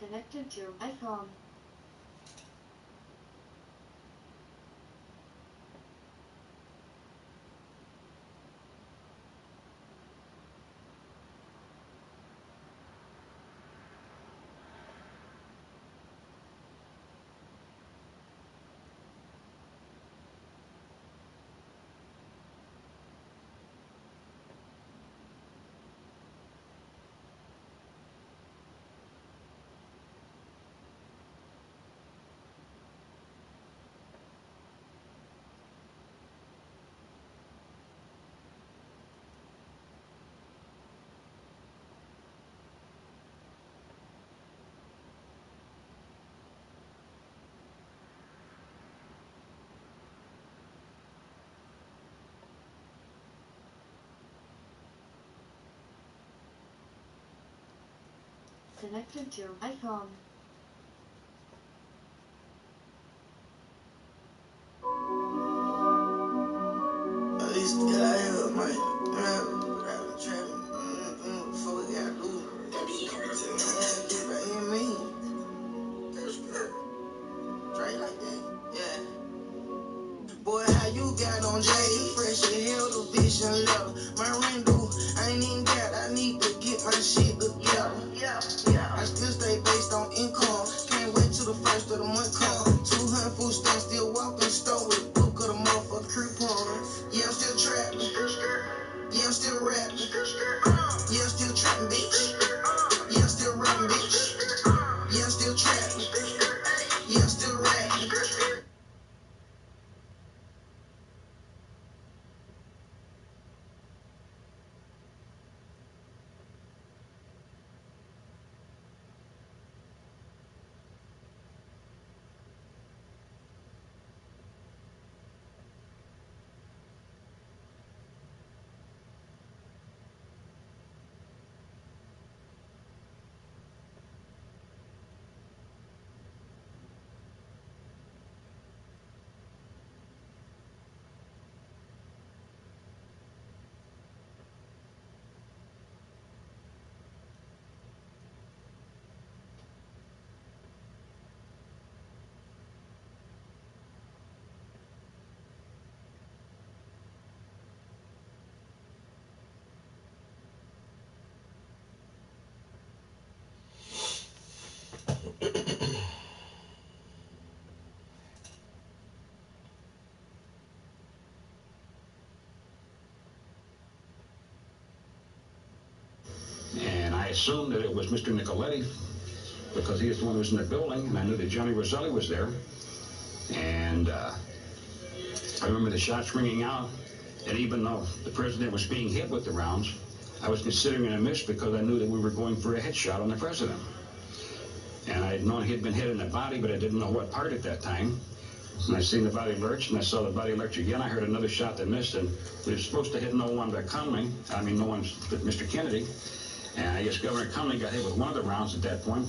Connected to iPhone. Connected to iPhone. At least get out here, man. I'm trapping. Before we got loose. Get back in me. That's good. Straight like that. Yeah. Boy, how you got on J? Fresh as hell, the vision level. My Rendu, I ain't even got. I need to get my shit together. Yeah. I still stay based on income. Can't wait till the first of the month come. 200 food stamps, still walking store with a book of the motherfucker coupon. Yeah, I'm still trapping. Yeah, I'm still rapping. Yeah, I'm still trapping, bitch. Yeah, I'm still rapping, bitch. Yeah, I'm still trapping. Yeah, I'm still rapping. And I assumed that it was Mr. Nicoletti because he was the one who was in the building, and I knew that Johnny Roselli was there. And I remember the shots ringing out, and even though the president was being hit with the rounds, I was considering it a miss because I knew that we were going for a headshot on the president. And I had known he had been hit in the body, but I didn't know what part at that time. And I seen the body lurch, and I saw the body lurch again. I heard another shot that missed, and we were supposed to hit no one but Connally. I mean, no one but Mr. Kennedy. And I guess Governor Connally got hit with one of the rounds at that point.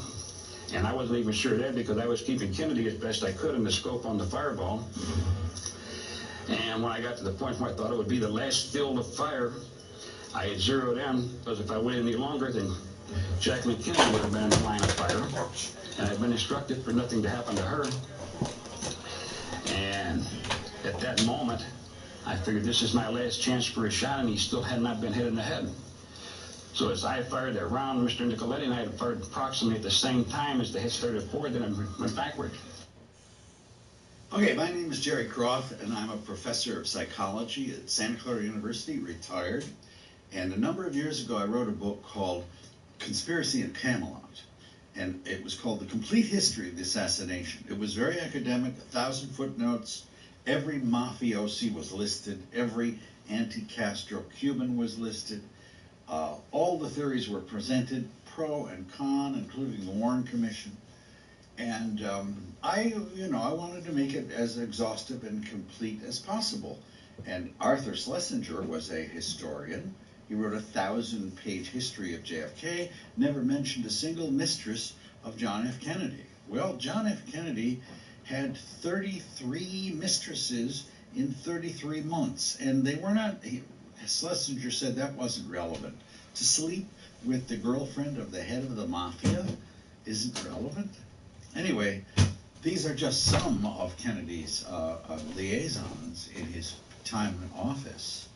And I wasn't even sure then because I was keeping Kennedy as best I could in the scope on the fireball. And when I got to the point where I thought it would be the last field of fire, I had zeroed in, because if I waited any longer, then Jacqueline Kennedy would have been in the line of fire. And I'd been instructed for nothing to happen to her. And at that moment, I figured this is my last chance for a shot, and he still had not been hit in the head. So as I fired that round, Mr. Nicoletti and I had fired approximately at the same time as the hit started forward, then it went backwards. Okay, my name is Jerry Croft, and I'm a professor of psychology at Santa Clara University, retired. And a number of years ago, I wrote a book called Conspiracy at Camelot. And it was called The Complete History of the Assassination. It was very academic, 1,000 footnotes. Every mafiosi was listed. Every anti-Castro Cuban was listed. All the theories were presented, pro and con, including the Warren Commission. And I wanted to make it as exhaustive and complete as possible. And Arthur Schlesinger was a historian. He wrote a 1,000-page history of JFK, never mentioned a single mistress of John F. Kennedy. Well, John F. Kennedy had 33 mistresses in 33 months, and they were not, Schlesinger said that wasn't relevant. To sleep with the girlfriend of the head of the mafia, isn't relevant? Anyway, these are just some of Kennedy's liaisons in his time in office.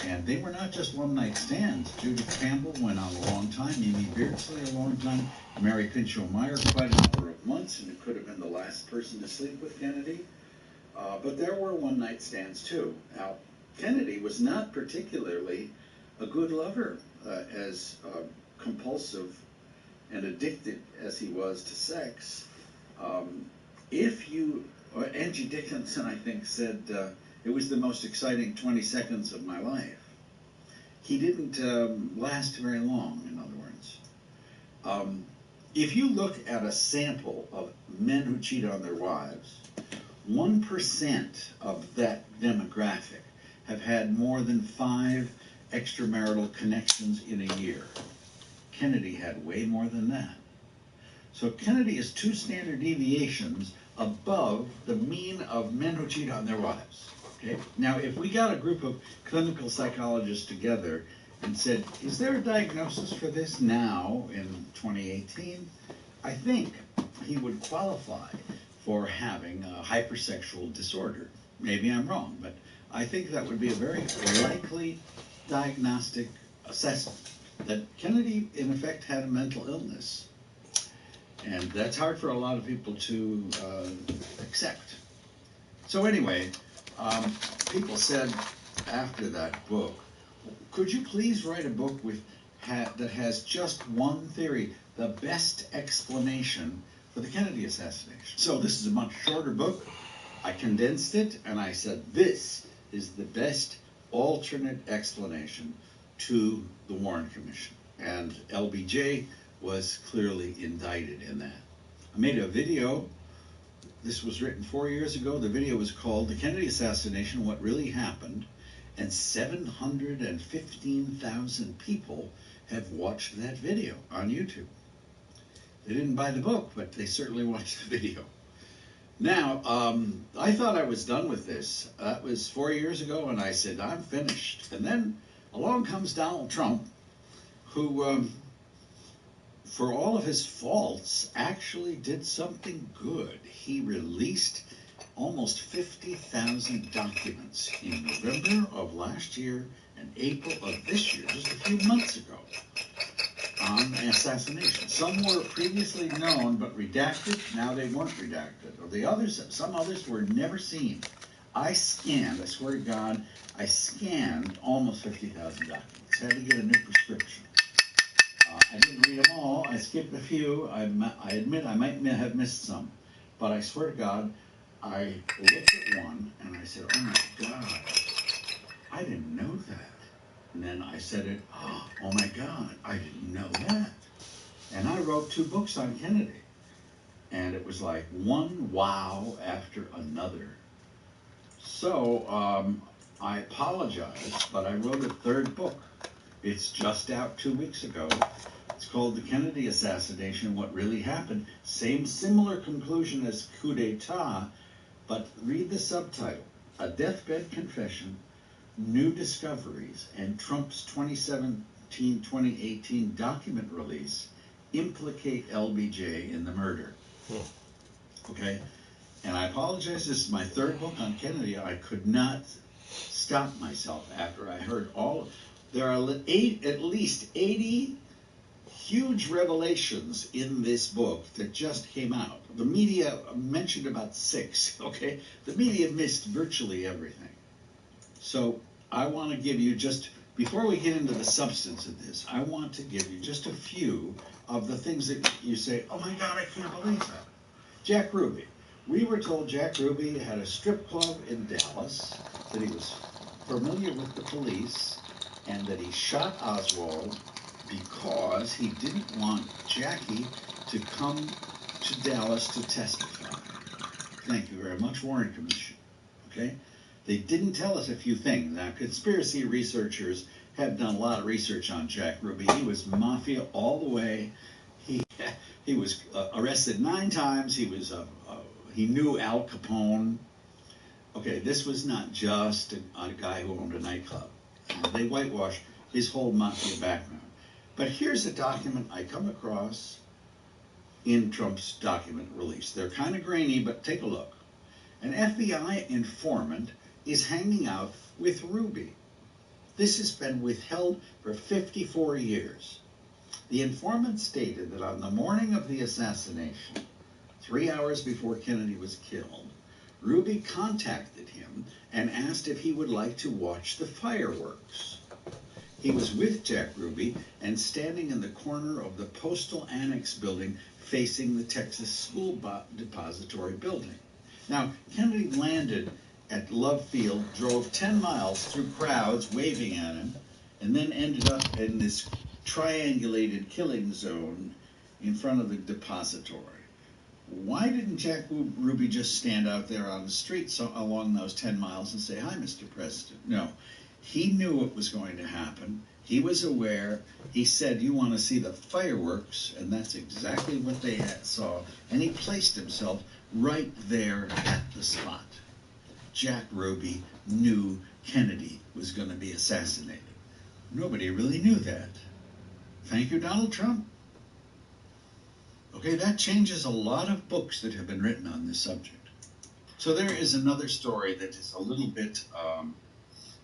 And they were not just one-night stands. Judith Campbell went on a long time, Mimi Beardsley a long time, Mary Pinchot Meyer quite a number of months, and it could have been the last person to sleep with Kennedy. But there were one-night stands too. Now, Kennedy was not particularly a good lover, as compulsive and addicted as he was to sex. Angie Dickinson, I think, said, it was the most exciting 20 seconds of my life. He didn't last very long, in other words. If you look at a sample of men who cheat on their wives, 1% of that demographic have had more than 5 extramarital connections in a year. Kennedy had way more than that. So Kennedy is 2 standard deviations above the mean of men who cheat on their wives. Okay? Now, if we got a group of clinical psychologists together and said, is there a diagnosis for this now in 2018? I think he would qualify for having a hypersexual disorder. Maybe I'm wrong, but I think that would be a very likely diagnostic assessment, that Kennedy, in effect, had a mental illness. And that's hard for a lot of people to accept. So anyway, people said after that book, could you please write a book that has just one theory, the best explanation for the Kennedy assassination? So this is a much shorter book. I condensed it, and I said, this is the best alternate explanation to the Warren Commission. And LBJ was clearly indicted in that. I made a video. This was written 4 years ago. The video was called The Kennedy Assassination, What Really Happened, and 715,000 people have watched that video on YouTube. They didn't buy the book, but they certainly watched the video. Now, I thought I was done with this. That was 4 years ago, and I said, I'm finished. And then along comes Donald Trump, who, for all of his faults, actually did something good. He released almost 50,000 documents in November of last year and April of this year, just a few months ago, on the assassination. Some were previously known but redacted. Now they weren't redacted. Or the others, some others were never seen. I scanned, I swear to God, I scanned almost 50,000 documents. Had to get a new prescription. I didn't read them all. I skipped a few. I admit I might have missed some. But I swear to God, I looked at one and I said, oh my God, I didn't know that. And then I said it, oh my God, I didn't know that. And I wrote 2 books on Kennedy. And it was like one wow after another. So I apologize, but I wrote a 3rd book. It's just out 2 weeks ago. It's called The Kennedy Assassination, What Really Happened. Similar conclusion as coup d'etat, but read the subtitle. A Deathbed Confession, New Discoveries, and Trump's 2017-2018 document release implicate LBJ in the murder. Okay? And I apologize, this is my 3rd book on Kennedy. I could not stop myself after I heard all. There are at least 80 huge revelations in this book that just came out. The media mentioned about 6, okay? The media missed virtually everything. So I want to give you just, before we get into the substance of this, I want to give you just a few of the things that you say, oh my God, I can't believe that. Jack Ruby. We were told Jack Ruby had a strip club in Dallas, that he was familiar with the police, and that he shot Oswald because he didn't want Jackie to come to Dallas to testify. Thank you very much, Warren Commission. Okay? They didn't tell us a few things. Now, conspiracy researchers have done a lot of research on Jack Ruby. He was mafia all the way. He was arrested 9 times. He knew Al Capone. Okay, this was not just a guy who owned a nightclub. They whitewashed his whole mafia background. But here's a document I come across in Trump's document release. They're kind of grainy, but take a look. An FBI informant is hanging out with Ruby. This has been withheld for 54 years. The informant stated that on the morning of the assassination, 3 hours before Kennedy was killed, Ruby contacted him and asked if he would like to watch the fireworks. He was with Jack Ruby and standing in the corner of the Postal Annex building facing the Texas School Depository building. Now, Kennedy landed at Love Field, drove 10 miles through crowds waving at him, and then ended up in this triangulated killing zone in front of the depository. Why didn't Jack Ruby just stand out there on the street along those 10 miles and say, "Hi, Mr. President"? No, he knew what was going to happen. He was aware. He said, "You want to see the fireworks?" And that's exactly what they saw. And he placed himself right there at the spot. Jack Ruby knew Kennedy was going to be assassinated. Nobody really knew that. Thank you, Donald Trump. Okay, that changes a lot of books that have been written on this subject. So there is another story that is a little bit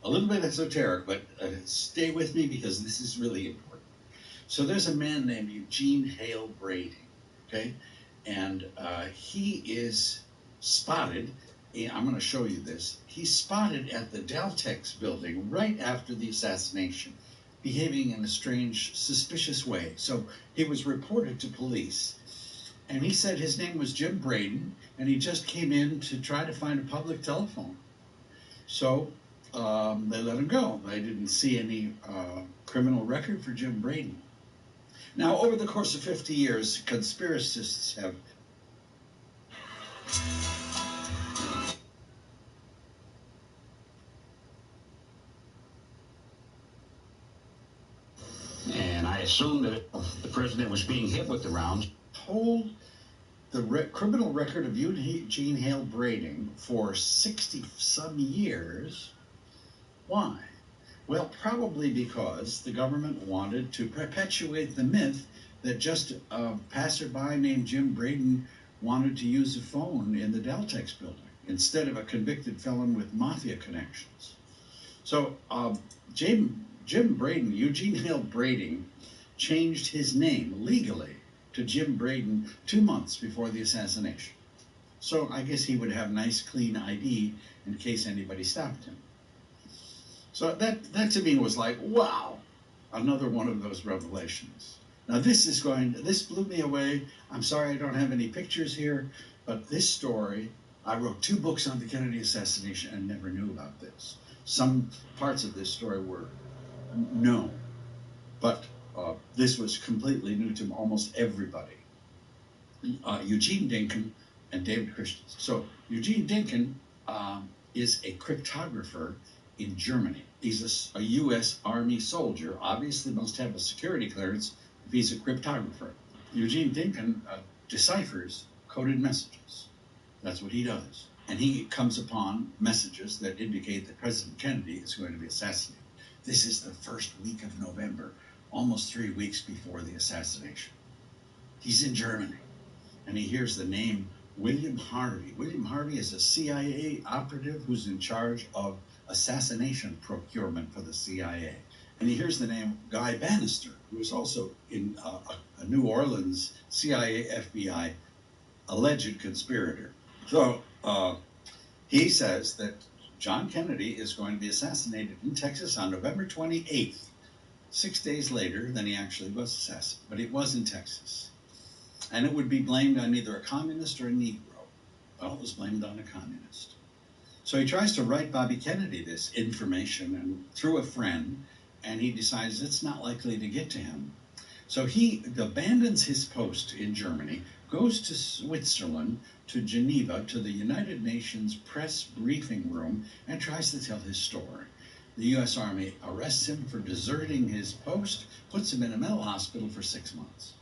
esoteric, but stay with me because this is really important. So there's a man named Eugene Hale Brady, okay? And he is spotted, I'm going to show you this, he's spotted at the Deltex building right after the assassination, behaving in a strange, suspicious way. So he was reported to police, and he said his name was Jim Braden, and he just came in to try to find a public telephone. So they let him go. They didn't see any criminal record for Jim Braden. Now, over the course of 50 years, conspiracists have and I assumed that the president was being hit with the rounds. told the criminal record of Eugene Hale Brady for 60-some years. Why? Well, probably because the government wanted to perpetuate the myth that just a passerby named Jim Braden wanted to use a phone in the Deltex building instead of a convicted felon with mafia connections. So Jim Braden, Eugene Hale Brady, changed his name legally to Jim Braden 2 months before the assassination. So I guess he would have nice, clean ID in case anybody stopped him. So that to me was like, wow, another one of those revelations. Now this blew me away. I'm sorry I don't have any pictures here, but this story, I wrote 2 books on the Kennedy assassination and never knew about this. Some parts of this story were known, but this was completely new to almost everybody. Eugene Dinkins and David Christensen. So Eugene Dinkins is a cryptographer in Germany. He's a U.S. Army soldier, obviously must have a security clearance if he's a cryptographer. Eugene Dinkins deciphers coded messages. That's what he does. And he comes upon messages that indicate that President Kennedy is going to be assassinated. This is the first week of November, almost 3 weeks before the assassination. He's in Germany, and he hears the name William Harvey. William Harvey is a CIA operative who's in charge of assassination procurement for the CIA. And he hears the name Guy Bannister, who is also in a New Orleans CIA FBI alleged conspirator. So he says that John Kennedy is going to be assassinated in Texas on November 28th, 6 days later than he actually was assassinated. But it was in Texas. And it would be blamed on either a communist or a Negro. Well, it was blamed on a communist. So he tries to write Bobby Kennedy this information and through a friend, and he decides it's not likely to get to him. So he abandons his post in Germany, goes to Switzerland, to Geneva, to the United Nations press briefing room, and tries to tell his story. The U.S. Army arrests him for deserting his post, puts him in a mental hospital for 6 months.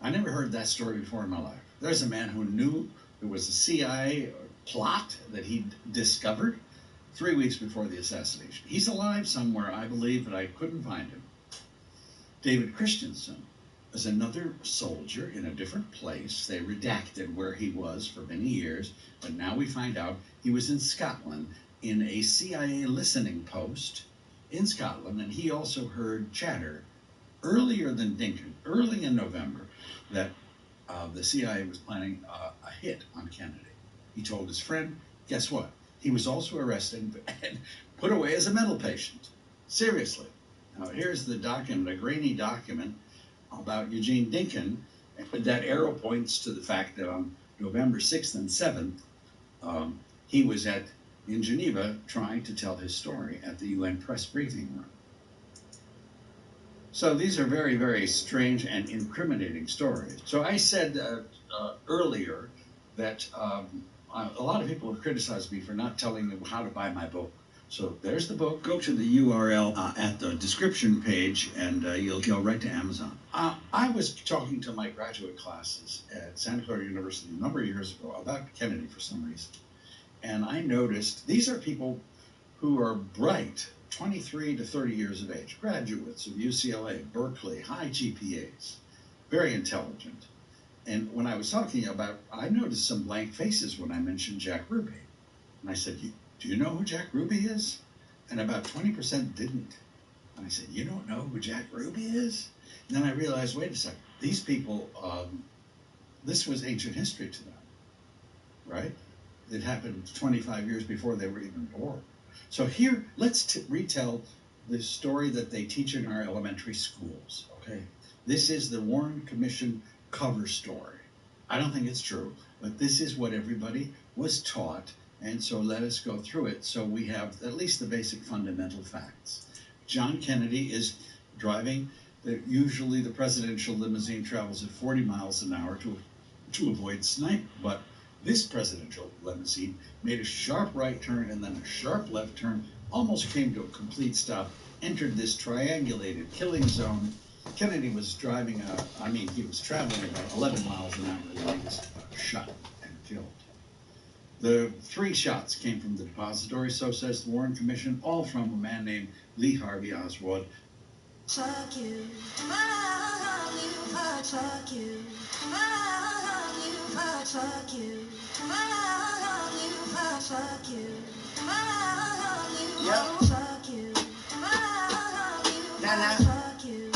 I never heard that story before in my life. There's a man who knew there was a CIA plot that he discovered 3 weeks before the assassination. He's alive somewhere, I believe, but I couldn't find him. David Christensen was another soldier in a different place. They redacted where he was for many years, but now we find out he was in Scotland in a CIA listening post in Scotland, and he also heard chatter earlier than Dinkins, early in November, that the CIA was planning a hit on Kennedy. He told his friend, guess what? He was also arrested and put away as a mental patient. Seriously. Now here's the document, a grainy document about Eugene Dinkins, and that arrow points to the fact that on November 6th and 7th, he was in Geneva trying to tell his story at the UN press briefing room. So these are very, very strange and incriminating stories. So I said earlier that a lot of people have criticized me for not telling them how to buy my book. So there's the book. Go to the URL at the description page, and you'll go right to Amazon. I was talking to my graduate classes at Santa Clara University a number of years ago about Kennedy for some reason. And I noticed these are people who are bright, 23 to 30 years of age, graduates of UCLA, Berkeley, high GPAs, very intelligent. And when I was talking about, I noticed some blank faces when I mentioned Jack Ruby. And I said, do you know who Jack Ruby is? And about 20% didn't. And I said, you don't know who Jack Ruby is? And then I realized, wait a second, these people, this was ancient history to them, right? It happened 25 years before they were even born. So here, let's retell the story that they teach in our elementary schools, okay? This is the Warren Commission cover story. I don't think it's true, but this is what everybody was taught, and so let us go through it so we have at least the basic fundamental facts. John Kennedy is driving, usually the presidential limousine travels at 40 miles an hour to avoid snipe, but this presidential limousine made a sharp right turn and then a sharp left turn, almost came to a complete stop, entered this triangulated killing zone. Kennedy was driving, he was traveling about 11 miles an hour when he was shot and killed. The 3 shots came from the depository, so says the Warren Commission, all from a man named Lee Harvey Oswald. Fuck you. Fuck you. Fuck you. Fuck you. Yep. Fuck you. Nah. Fuck you.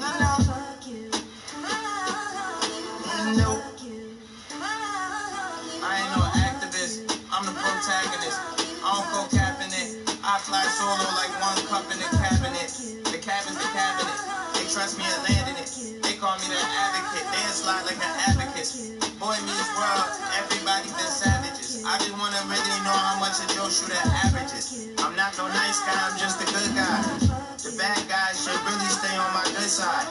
Nah. Fuck you. Nope. I ain't no activist. I'm the protagonist. I don't go capping it. I fly solo like one cup in the cabinet. The cabin's the cabinet. They trust me at landing it. They call me the advocate. They slide like an advocate. Boy meets world. Everybody been savages. I just wanna really know how much a Joe Shooter averages. I'm not no nice guy. I'm just a good guy. The bad guys should really stay on my good side.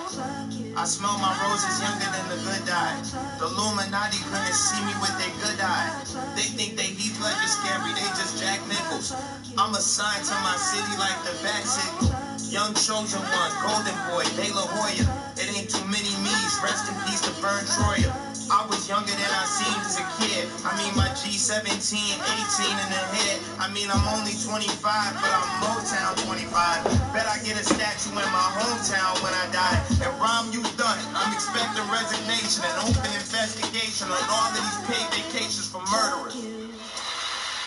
I smell my roses younger than the good die. The Illuminati couldn't see me with their good eye. They think they Heath Ledger scary, they just Jack Nichols. I'm assigned to my city like the bat signal. Young chosen one, golden boy, De La Hoya. It ain't too many me's, rest in peace to Vern Troyer. I was younger than I seemed as a kid. My G17, 18 in the head. I'm only 25, but I'm Motown 25. Bet I get a statue in my hometown when I die. And Rom, you done. I'm expecting resignation and open investigation on all of these paid vacations for murderers.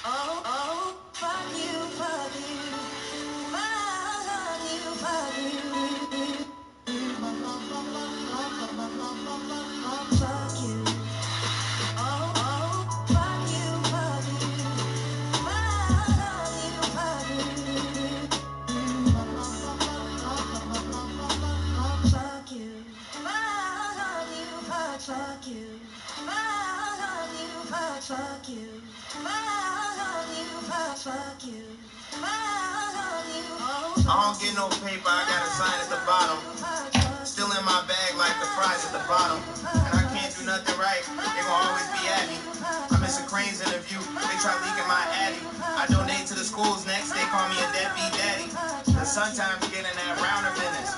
Oh, fuck you, fuck you. Fuck you, fuck you. Fuck you. I don't get no paper, I got a sign at the bottom. Still in my bag like the fries at the bottom. And I can't do nothing right, they gon' always be at me. I miss a Crane's interview, they try leaking my addy. I donate to the schools next, they call me a deadbeat daddy. The sometimes getting that rounder business.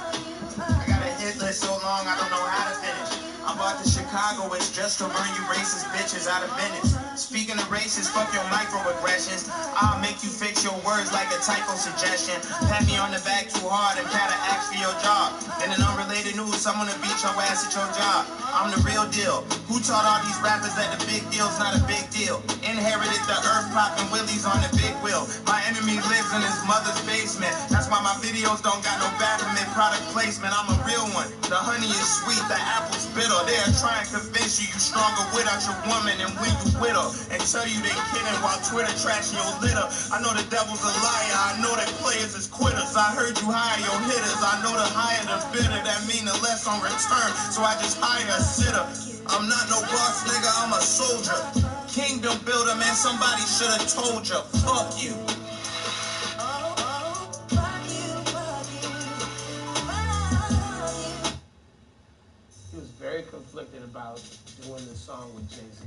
I got a hit list so long I don't know how to finish. I bought the Chicago micro is just to run you racist bitches out of business. Speaking of racist, fuck your microaggressions. I'll make you fix your words like a typo suggestion. Pat me on the back too hard and pat an axe for your job. In an unrelated news, someone to beat your ass at your job. I'm the real deal. Who taught all these rappers that the big deal's not a big deal? Inherited the earth popping willies on the big wheel. My enemy lives in his mother's basement. That's why my videos don't got no Baphomet product placement. I'm a real one. The honey is sweet, the apple's bitter. They'll try and convince you stronger without your woman and when you with her. And tell you they kidding while Twitter trashing your litter. I know the devil's a liar. I know that players is quitters. I heard you hire your hitters. I know the higher the bidder. That mean the less on return. So I just hire a sitter. I'm not no boss, nigga. I'm a soldier. Kingdom builder, man. Somebody should have told you. Fuck you. He was very conflicted about doing this song with Jay-Z.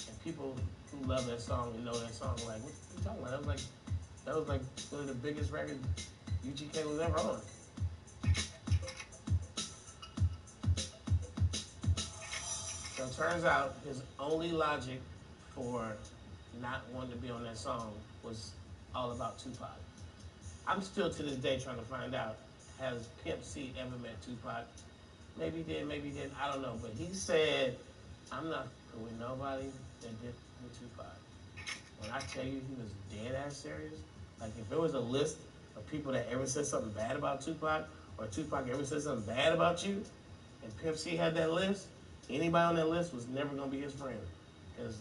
And people who love that song and know that song are like, what are you talking about? That was like one of the biggest records UGK was ever on. So it turns out his only logic for not wanting to be on that song was all about Tupac. I'm still to this day trying to find out, has Pimp C ever met Tupac? Maybe he did, maybe he didn't, I don't know. But he said, I'm not with nobody that did with Tupac. When I tell you he was dead ass serious, like if there was a list of people that ever said something bad about Tupac, or Tupac ever said something bad about you, and Pimp C had that list, anybody on that list was never gonna be his friend. Because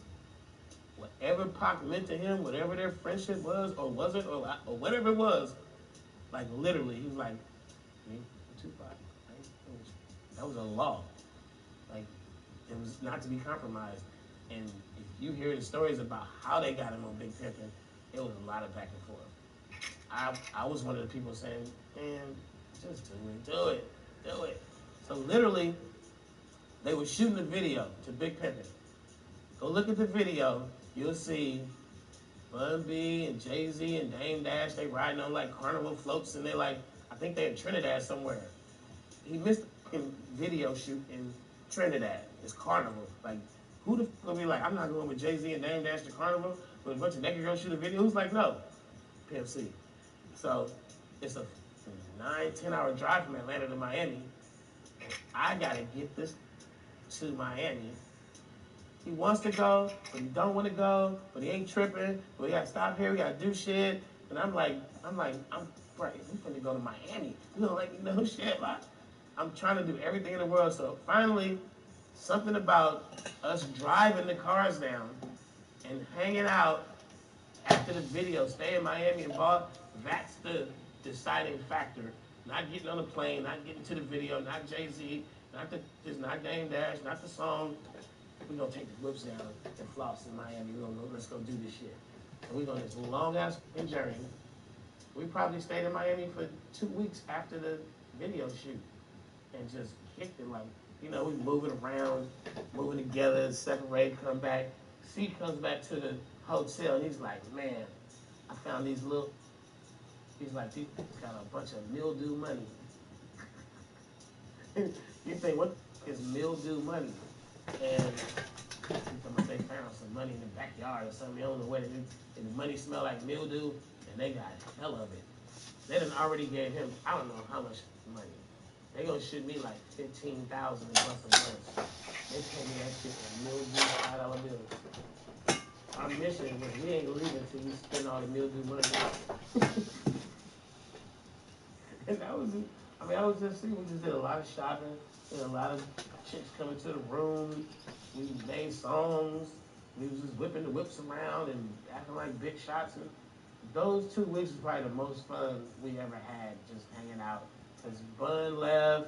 whatever Pac meant to him, whatever their friendship was, or wasn't, or whatever it was, like literally, he was like, me and Tupac. That was a law. Like, it was not to be compromised. And if you hear the stories about how they got him on Big Pimpin', it was a lot of back and forth. I was one of the people saying, man, just do it. So literally, they were shooting the video to Big Pimpin'. Go look at the video, you'll see Bun B and Jay-Z and Dame Dash, they riding on like carnival floats, and they like, I think they're in Trinidad somewhere. He missed a video shoot in Trinidad. It's carnival. Like, who the fuck will be like, I'm not going with Jay-Z and Dame Dash to carnival with a bunch of naked girls shoot a video? Who's like, no? Pimp C. So it's a 9-10 hour drive from Atlanta to Miami. And I gotta get this to Miami. He wants to go, but he don't want to go, but he ain't tripping. But we gotta stop here, we gotta do shit. And I'm right, we finna go to Miami. You don't let me know shit, like. I'm trying to do everything in the world. So finally, something about us driving the cars down and hanging out after the video, stay in Miami and Boston, that's the deciding factor. Not getting on the plane, not getting to the video, not Jay-Z, not Dame Dash, not the song. We're gonna take the whips down and floss in Miami. Let's go do this shit. And we're on this long ass journey. We probably stayed in Miami for 2 weeks after the video shoot. And just kicked it like, we moving around, moving together, separate, come back. C comes back to the hotel and he's like, man, I found these he's like, these got a bunch of mildew money. You think, what is mildew money? And they found some money in the backyard or something. They don't know what it is. And the money smelled like mildew and they got hell of it. They done already gave him, I don't know how much money. They gonna shoot me like 15,000 and plus a month. They pay me that shit in mildew $5 bills. Our mission was we ain't leaving until we spend all the mildew money. And that was it. We just did a lot of shopping. A lot of chicks coming to the room. We made songs. We was just whipping the whips around and acting like big shots. And those 2 weeks was probably the most fun we ever had, just hanging out. Because Bun left,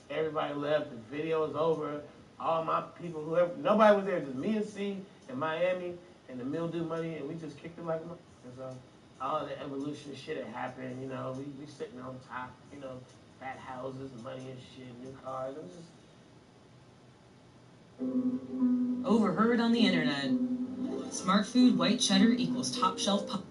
everybody left, the video was over, all my people, nobody was there, just me and C in Miami and the mildew money, and we just kicked it like a. And so all the evolution shit had happened, we sitting on top, fat houses, money and shit, new cars, it was just. Overheard on the internet. Smart food white cheddar equals top shelf pop.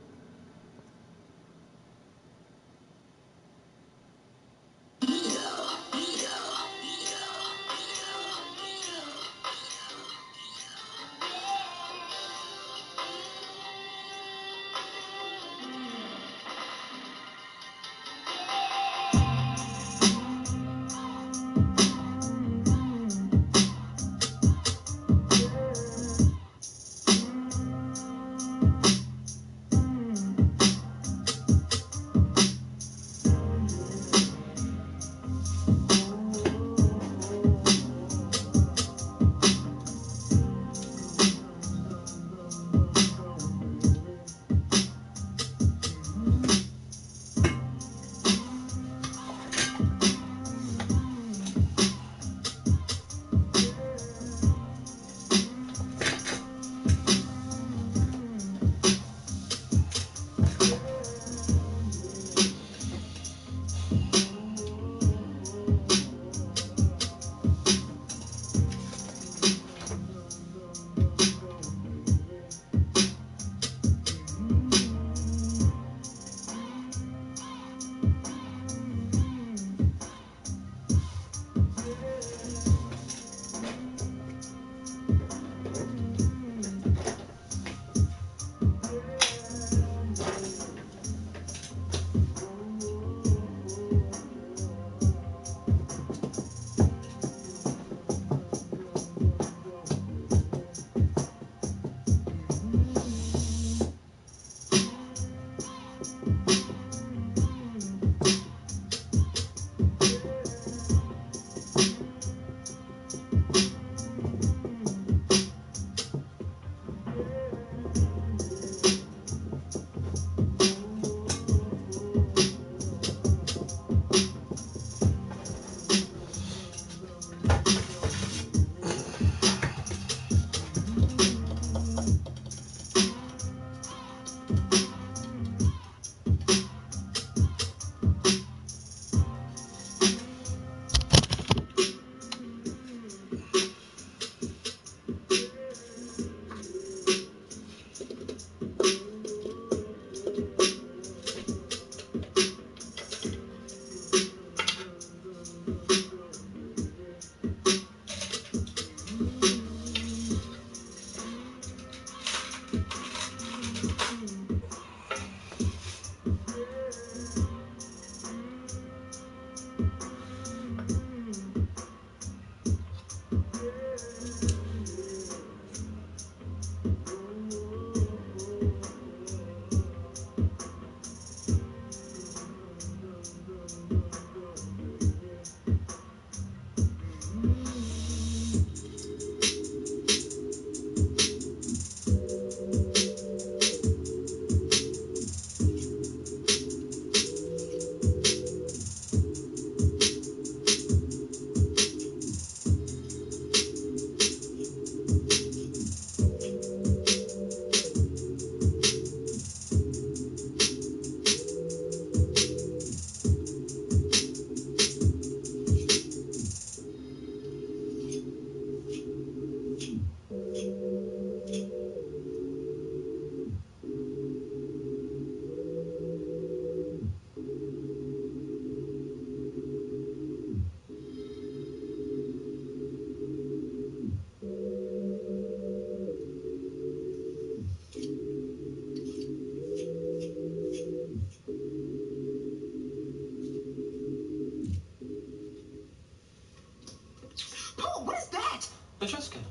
The Triscuit.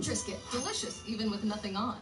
Triscuit, delicious, even with nothing on.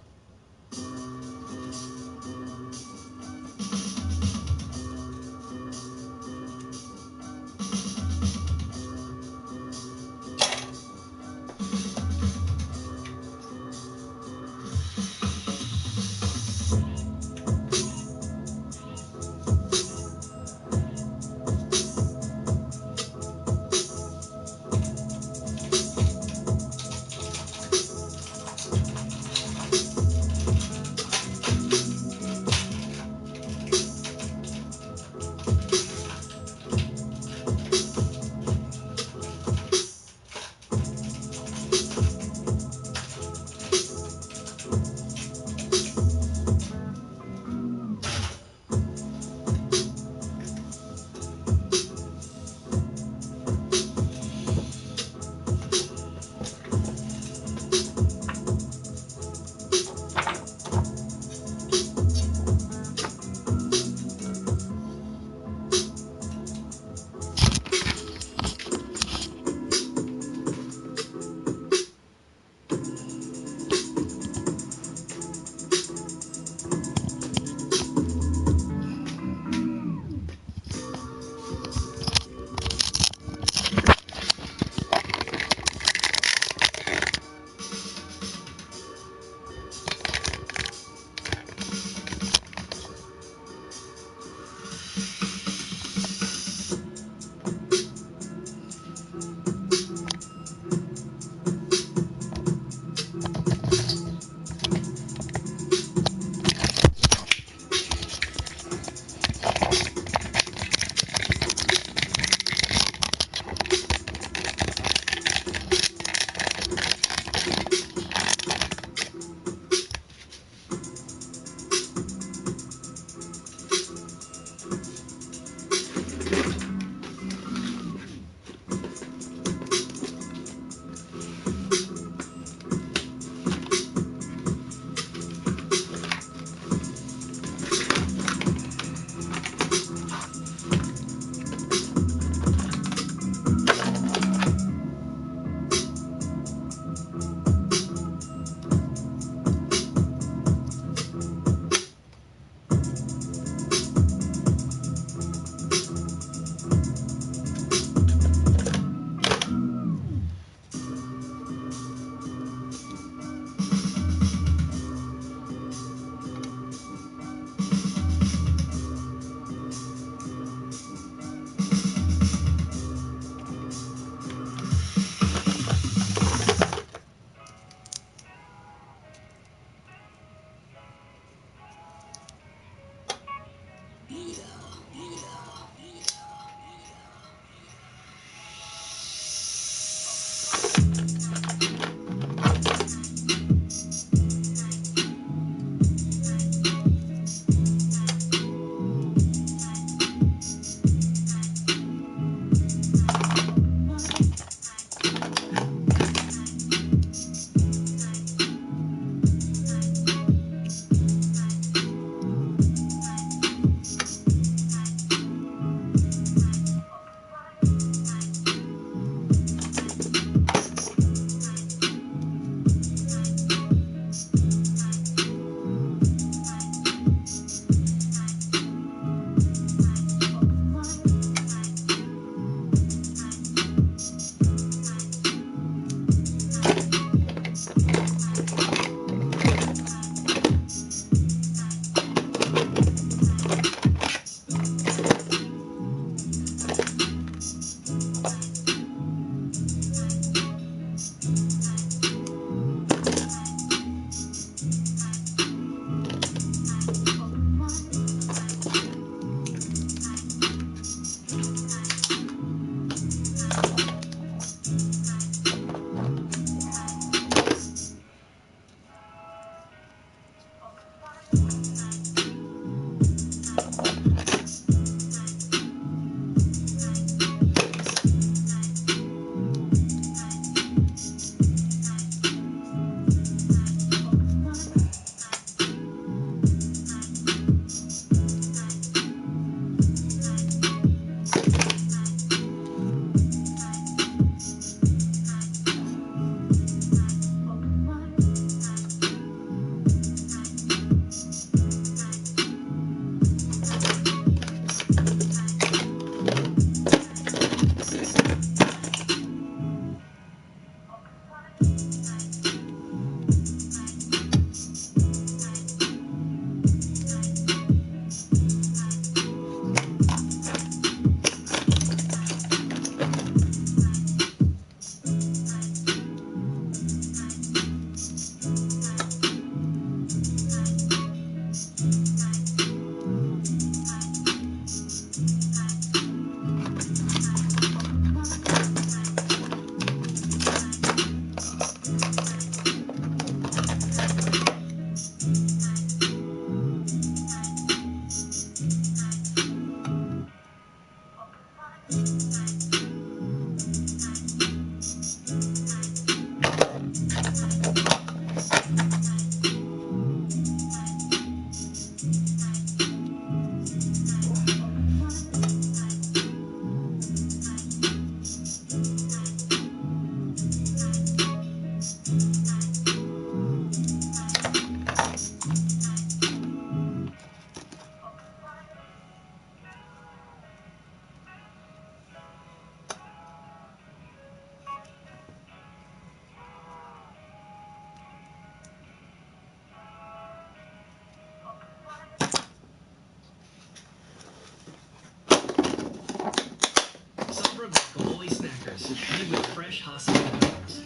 Paris, made with fresh Hassan colors.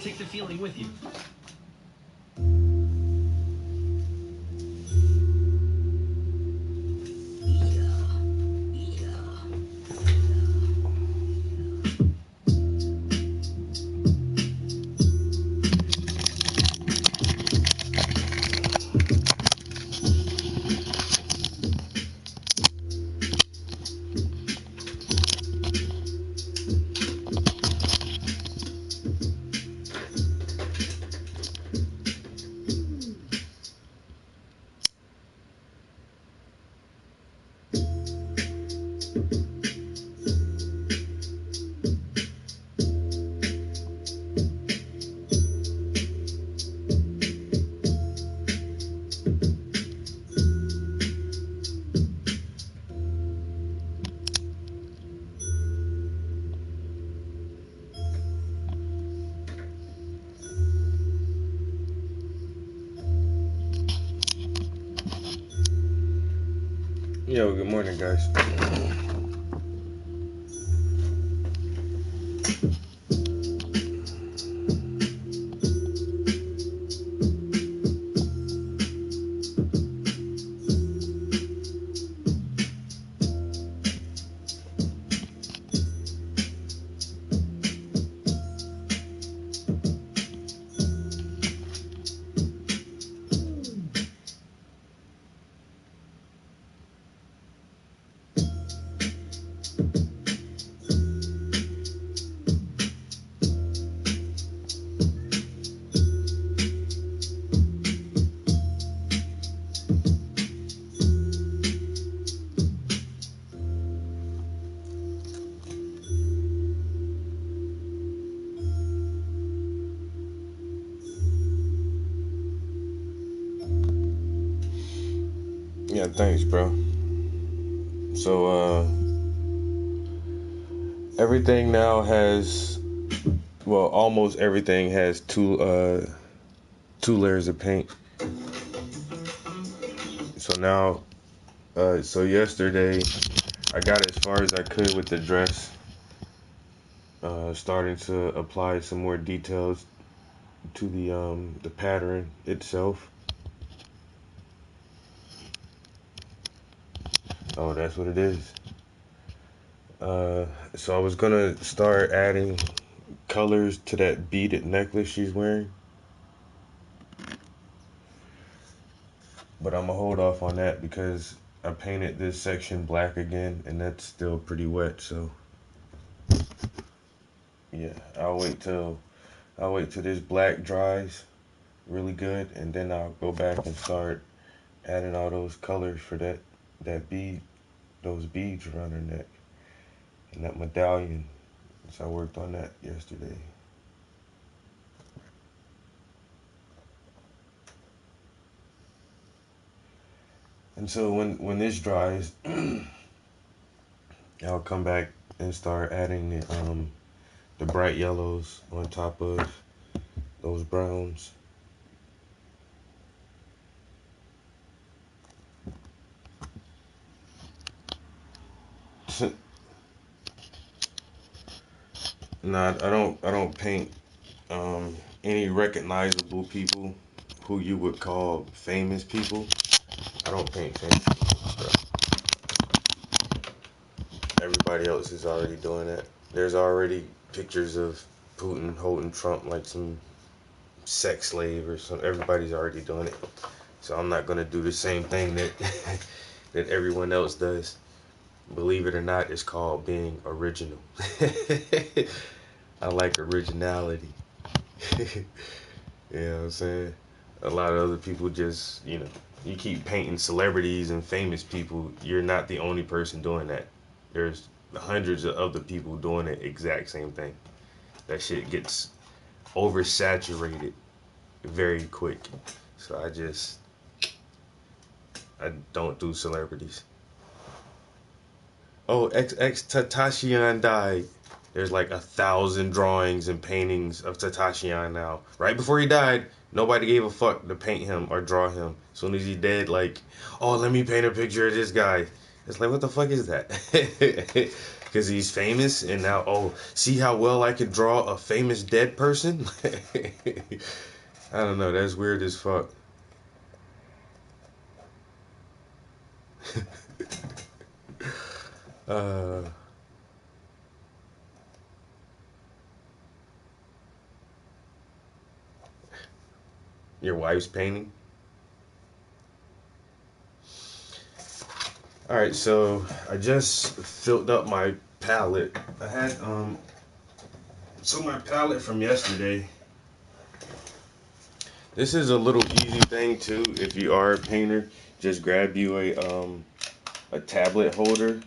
Take the feeling with you. Yo, good morning, guys. Yeah, thanks, bro. So, everything now has, well, almost everything has two layers of paint. So now, so yesterday, I got as far as I could with the dress, starting to apply some more details to the pattern itself. Oh, that's what it is. So I was gonna start adding colors to that beaded necklace she's wearing, but I'm gonna hold off on that because I painted this section black again, and that's still pretty wet. So yeah, I'll wait till this black dries really good, and then I'll go back and start adding all those colors for that bead, those beads around her neck, and that medallion. So I worked on that yesterday. And so when this dries, I'll come back and start adding the bright yellows on top of those browns. Nah, I don't paint any recognizable people who you would call famous people. I don't paint famous people, bro. Everybody else is already doing that. There's already pictures of Putin holding Trump like some sex slave or something. Everybody's already doing it. So I'm not gonna do the same thing that that everyone else does. Believe it or not, it's called being original. I like originality. You know what I'm saying? A lot of other people just, you keep painting celebrities and famous people. You're not the only person doing that. There's hundreds of other people doing the exact same thing. That shit gets oversaturated very quick. So I don't do celebrities. Oh, Tatarshian died. There's like 1,000 drawings and paintings of Tatarshian now. Right before he died, nobody gave a fuck to paint him or draw him. As soon as he dead, like, oh, let me paint a picture of this guy. It's like, what the fuck is that? because he's famous, and now, oh, see how well I could draw a famous dead person? I don't know, that's weird as fuck. Your wife's painting? Alright, so I just filled up my palette. I had so my palette from yesterday. This is a little easy thing too. If you are a painter, just grab you a tablet holder.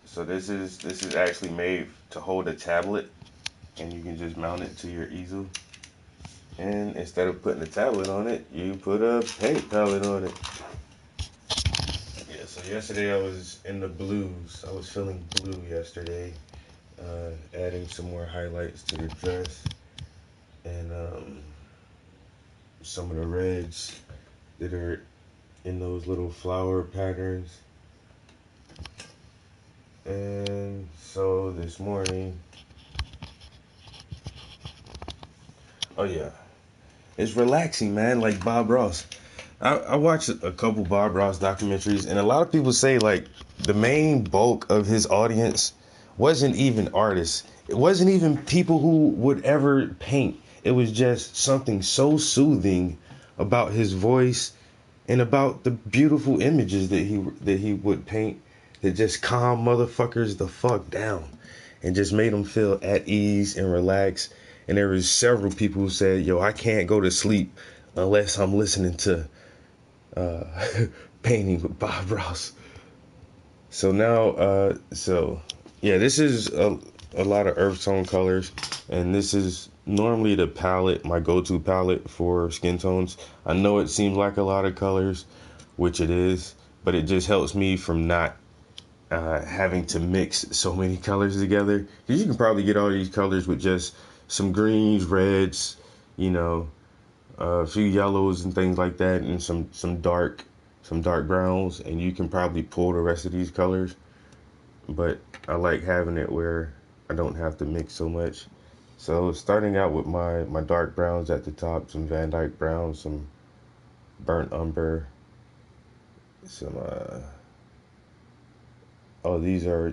So this is actually made to hold a tablet, and you can just mount it to your easel. And instead of putting a tablet on it, you put a paint palette on it. Yeah, so yesterday I was in the blues. I was feeling blue yesterday. Adding some more highlights to the dress. And some of the reds that are in those little flower patterns. And so this morning, oh yeah, it's relaxing, man, like Bob Ross. I watched a couple Bob Ross documentaries, and a lot of people say like the main bulk of his audience wasn't even artists. It wasn't even people who would ever paint. It was just something so soothing about his voice and about the beautiful images that he would paint that just calm motherfuckers the fuck down and just made them feel at ease and relaxed. And there was several people who said, yo, I can't go to sleep unless I'm listening to painting with Bob Ross. So now, yeah, this is a lot of earth tone colors, and this is normally the palette, my go-to palette for skin tones. I know it seems like a lot of colors, which it is, but it just helps me from not having to mix so many colors together. Because you can probably get all these colors with just some greens, reds, you know, a few yellows and things like that, and some dark browns, and you can probably pull the rest of these colors. But I like having it where I don't have to mix so much. So starting out with my dark browns at the top, some Van Dyke browns, some burnt umber, some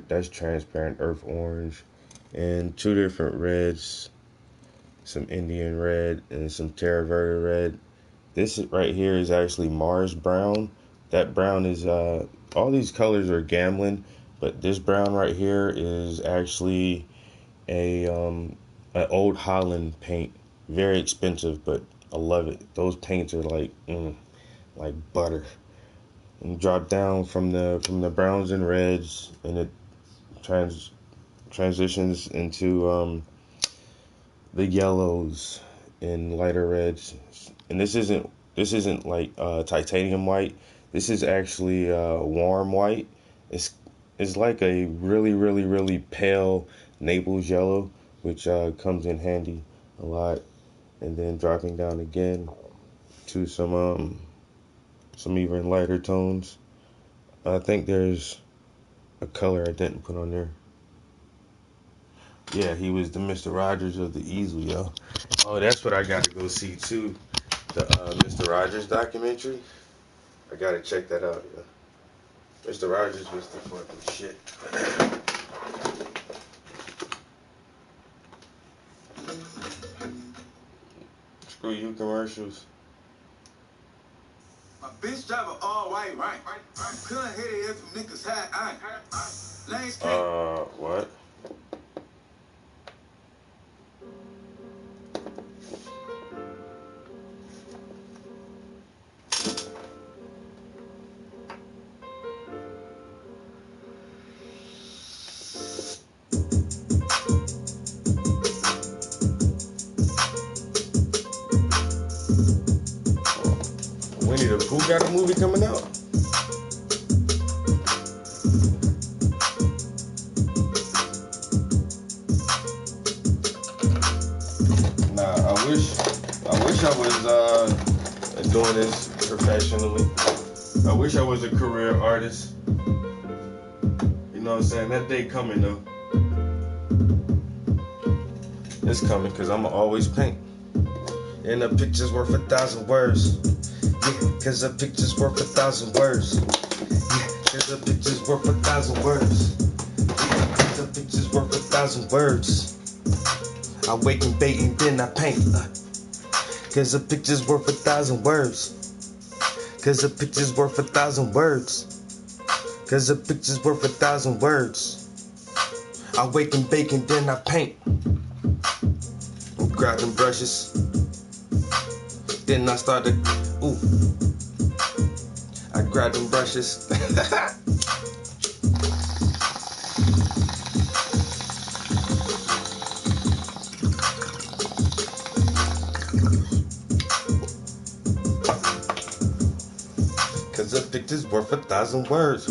that's transparent earth orange, and two different reds, some Indian red and some Terra Verde red. This right here is actually Mars brown. That brown is all these colors are Gamblin, but this brown right here is actually an Old Holland paint. Very expensive, but I love it. Those paints are like butter. And drop down from the browns and reds, and it transitions into the yellows and lighter reds. And this isn't like titanium white. This is actually warm white. It's like a really, really, really pale Naples yellow, which comes in handy a lot. And then dropping down again to some even lighter tones. I think there's a color I didn't put on there. Yeah, he was the Mr. Rogers of the easel, yo. Oh, that's what I got to go see too. The Mr. Rogers documentary. I gotta check that out, yo. Mr. Rogers was the fucking shit. Screw you commercials. My bitch drive a all white, right? Couldn't hit it if niggas had lanes. What? Winnie the Pooh got a movie coming out? Nah, I wish I was doing this professionally. I wish I was a career artist. You know what I'm saying? That day coming though. It's coming because I'ma always paint. And a picture's worth 1,000 words. Yeah, cause a picture's worth 1,000 words. Yeah, cause a picture's worth 1,000 words. Yeah, cause a picture's worth 1,000 words. I wake and bait and then I paint. Cause a picture's worth 1,000 words. Cause a picture's worth 1,000 words. Cause a picture's worth 1,000 words. I wake and bake and then I paint. Grab them brushes. Then I started, ooh. I grabbed them brushes. Cause a picture's worth 1,000 words.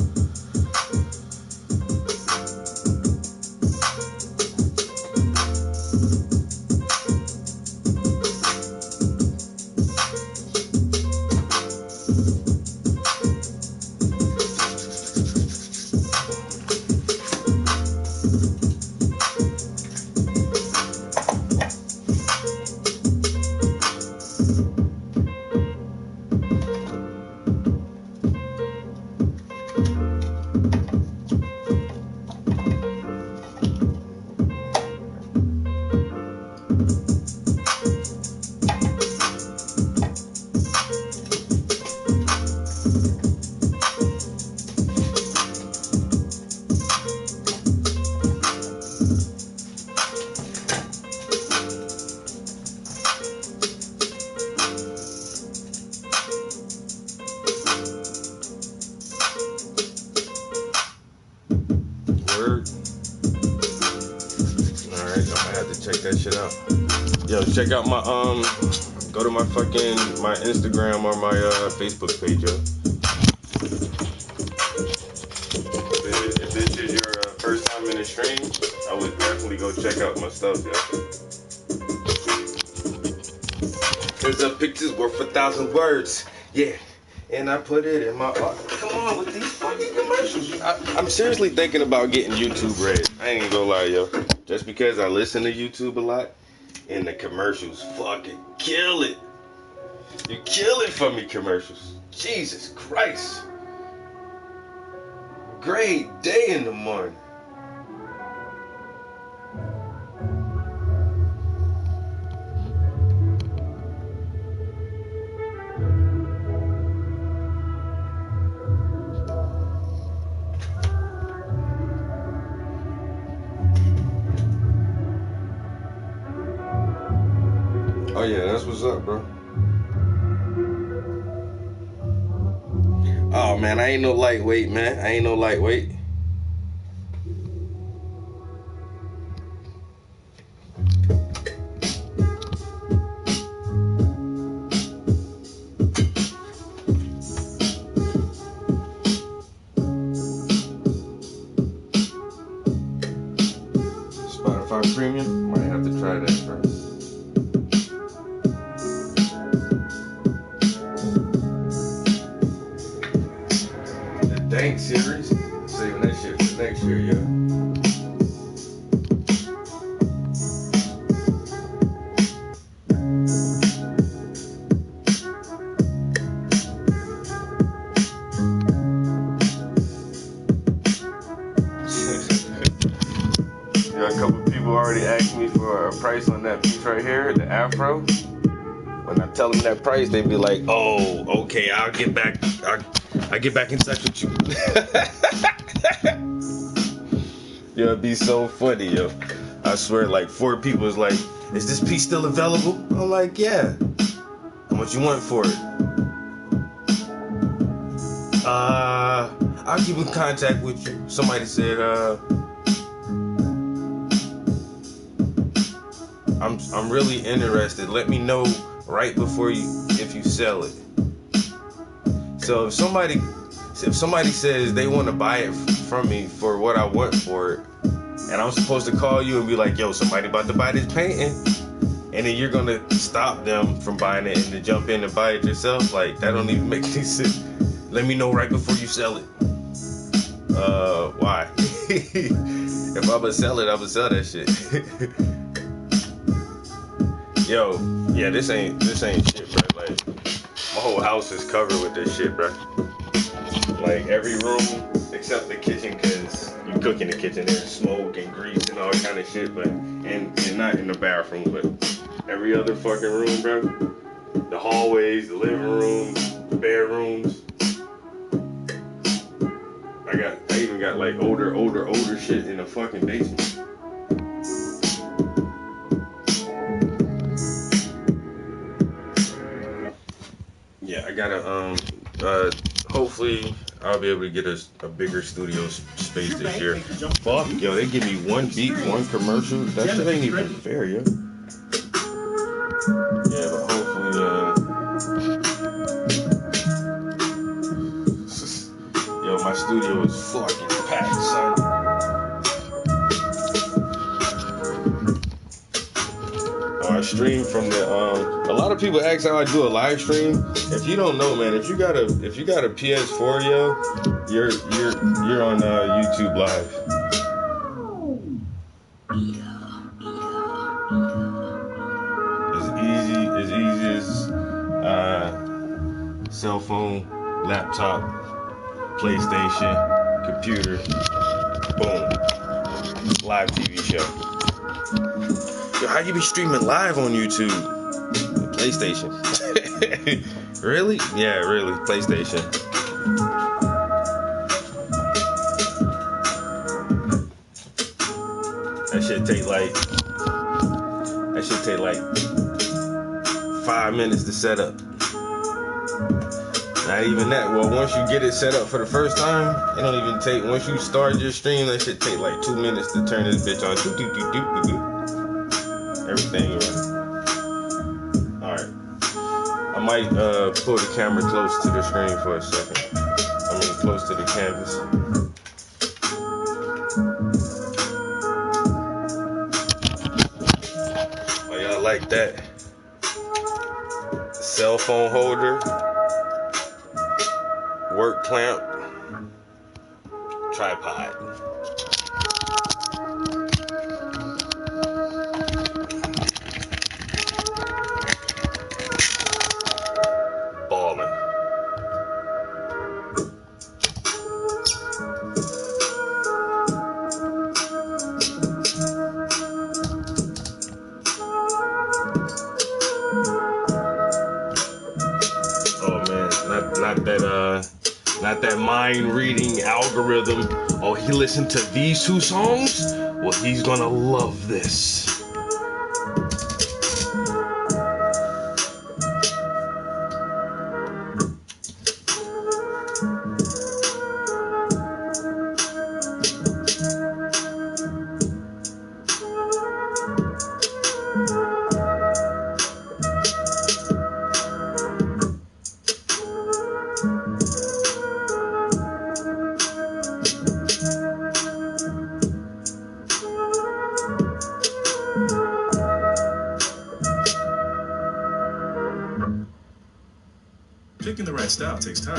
Check that shit out. Yo, check out my go to my Instagram or my Facebook page, yo. If this is your first time in the stream, I would definitely go check out my stuff, yo. Cause a picture's worth 1,000 words, yeah. And I put it in my art. Come on with these fucking commercials. I'm seriously thinking about getting YouTube Red. I ain't gonna lie, yo. Just because I listen to YouTube a lot, and the commercials fucking kill it. You kill it for me, commercials. Jesus Christ. Great day in the morning. Oh yeah, that's what's up, bro. Oh man, I ain't no lightweight, man. I ain't no lightweight. Spotify Premium, might have to try that first. Dank series, saving that shit for next year, yo. Yeah, a couple people already asked me for a price on that piece right here, the Afro. When I tell them that price, they be like, "Oh, okay, I'll get back in touch with you." Yo, it'd be so funny, yo. I swear, like 4 people was like, "Is this piece still available?" I'm like, "Yeah." How much you want for it? I'll keep in contact with you. Somebody said, I'm really interested. Let me know right before if you sell it. So if somebody says they want to buy it from me for what I want for it, and I'm supposed to call you and be like, "Yo, somebody about to buy this painting," and then you're gonna stop them from buying it and to jump in and buy it yourself, like that don't even make any sense. Let me know right before you sell it. Why? If I'ma sell it, I'ma sell that shit. Yo, yeah, this ain't shit, bro. Like, my whole house is covered with this shit, bro. Like, every room except the kitchen, cause you cook in the kitchen, there's smoke and grease and all kind of shit, but and not in the bathroom, but every other fucking room, bro. The hallways, the living rooms, the bedrooms. I even got like older shit in the fucking basement. Yeah, I gotta hopefully I'll be able to get a bigger studio space this year. Fuck, yo, they give me one beat, one commercial. That shit ain't even fair, yo. Yeah, but hopefully, yo, my studio is fucking packed, son. Oh, I stream from the a lot of people ask how I do a live stream. If you don't know, man, if you got a PS4, yo, you're on YouTube Live. As easy as cell phone, laptop, PlayStation, computer, boom, live TV show. Yo, how you be streaming live on YouTube? PlayStation. Really? Yeah, really, PlayStation. That should take like 5 minutes to set up. Not even that. Well, once you get it set up for the first time, it don't even take. Once you start your stream, that shit take like 2 minutes to turn this bitch on. Everything running. Alright. I might pull the camera close to the screen for a second. I mean, close to the canvas. Oh, y'all like that? Cell phone holder. Work clamp. Tripod. Not that mind reading algorithm. Oh, he listened to these two songs? Well, he's gonna love this. Picking the right style takes time.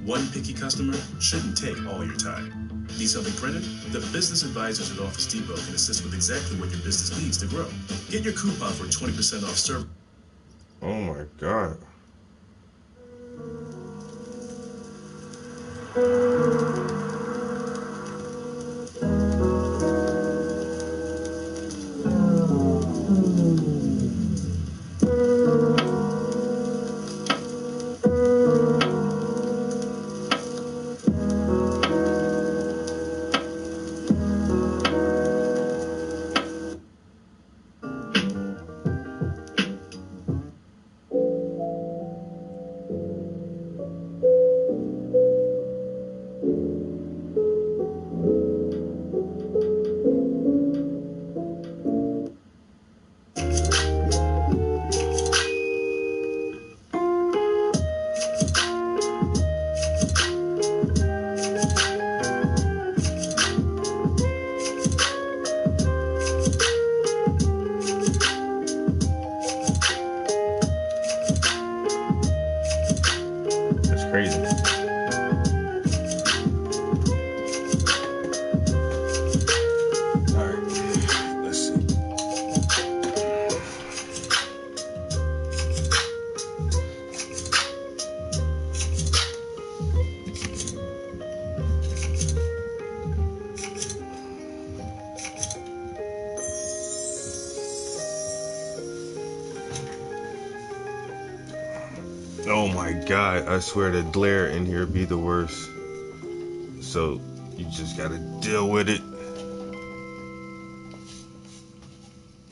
One picky customer shouldn't take all your time. Need something printed? The business advisors at Office Depot can assist with exactly what your business needs to grow. Get your coupon for 20% off service. Oh my God. my God, I swear the glare in here be the worst. So you just gotta deal with it.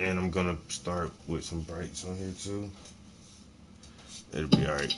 And I'm gonna start with some brights on here too. It'll be alright.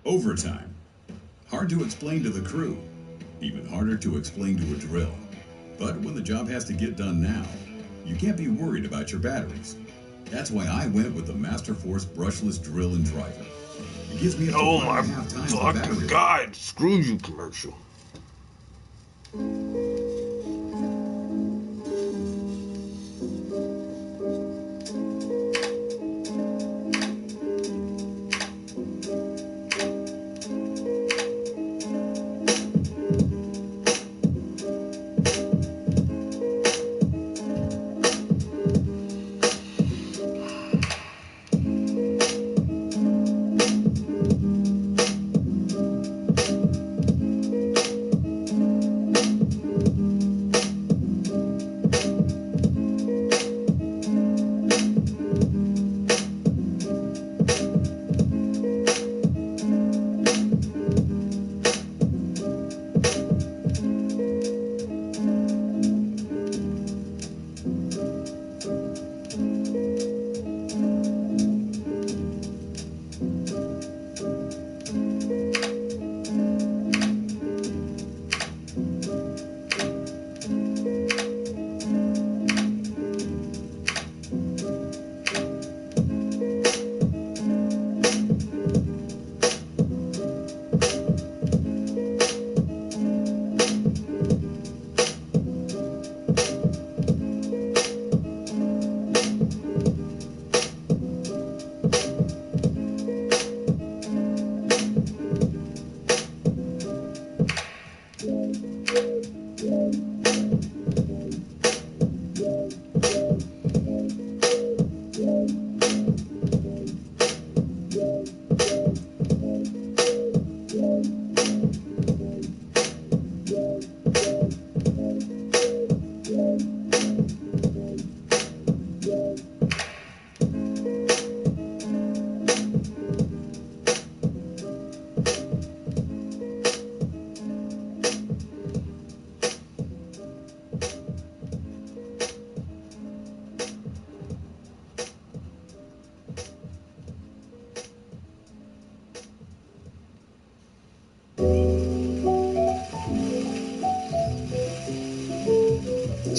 Overtime. Hard to explain to the crew. Even harder to explain to a drill. But when the job has to get done now, you can't be worried about your batteries. That's why I went with the Masterforce brushless drill and driver. It gives me up to Oh my 1.5 times the battery fucking life. God! Screw you, commercial.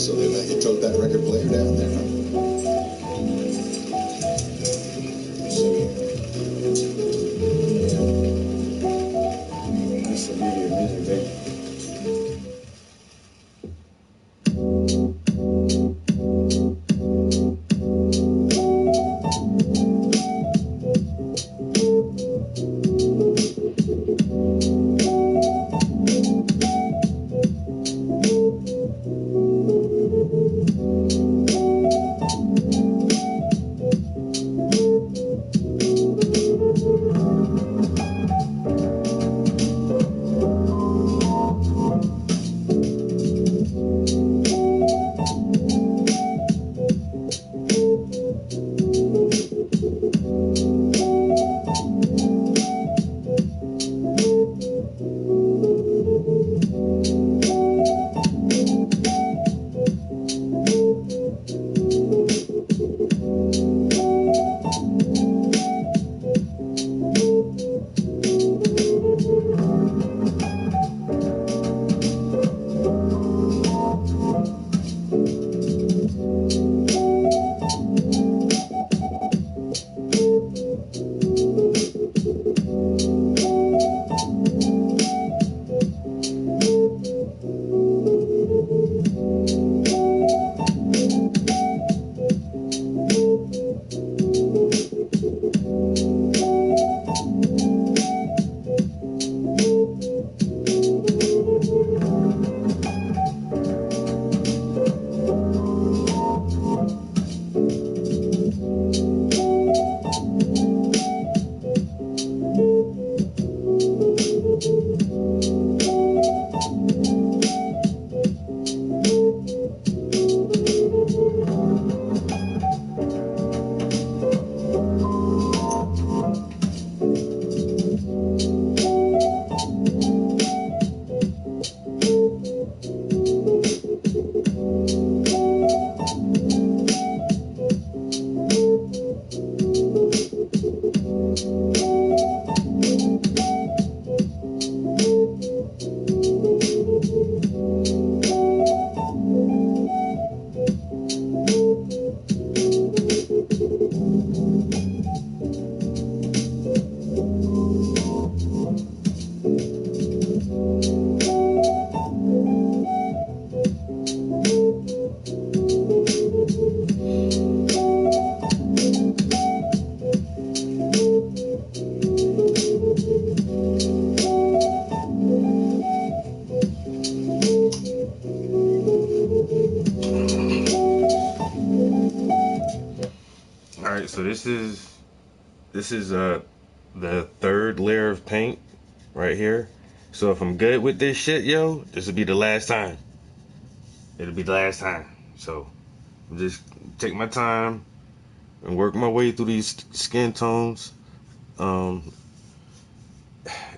so they let you tote that record player down there, huh? That's the beauty of music, baby. Alright, so this is the third layer of paint right here. So if I'm good with this shit, yo, this will be the last time. It'll be the last time. So just take my time and work my way through these skin tones. They're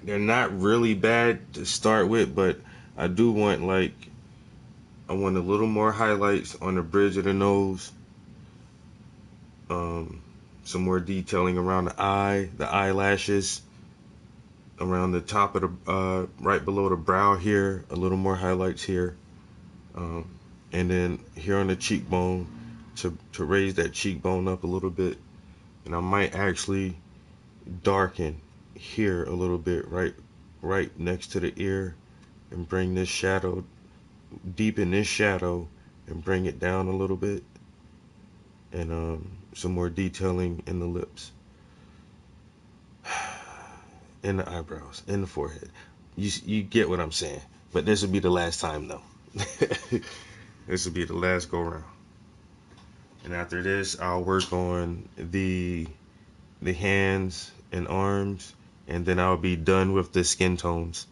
not really bad to start with, but I do want I want a little more highlights on the bridge of the nose. Some more detailing around the eye, the eyelashes, around the top of the, right below the brow here, a little more highlights here. And then here on the cheekbone to raise that cheekbone up a little bit. And I might actually darken here a little bit, right next to the ear, and bring this shadow, deepen this shadow and bring it down a little bit. And some more detailing in the lips, in the eyebrows, in the forehead. You get what I'm saying. But this will be the last time though. This will be the last go round. And after this, I'll work on the hands and arms, and then I'll be done with the skin tones.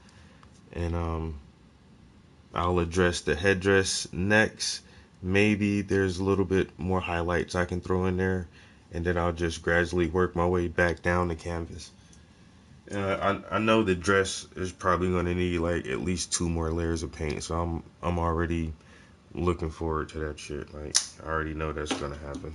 And I'll address the headdress next. Maybe there's a little bit more highlights I can throw in there, and then I'll just gradually work my way back down the canvas. I know the dress is probably going to need like at least 2 more layers of paint, so I'm already looking forward to that shit. Like, I already know that's going to happen.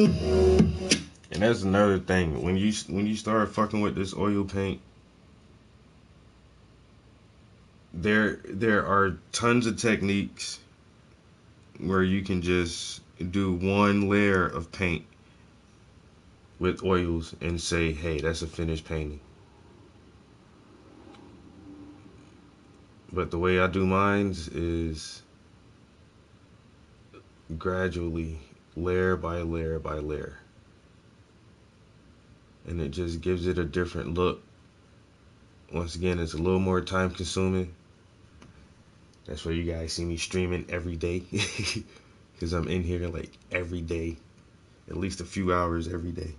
And that's another thing. When you start fucking with this oil paint, there are tons of techniques where you can just do one layer of paint with oils and say, hey, that's a finished painting. But the way I do mine is gradually, layer by layer by layer. And it just gives it a different look. Once again, it's a little more time consuming. That's why you guys see me streaming every day. Because I'm in here like every day. At least a few hours every day.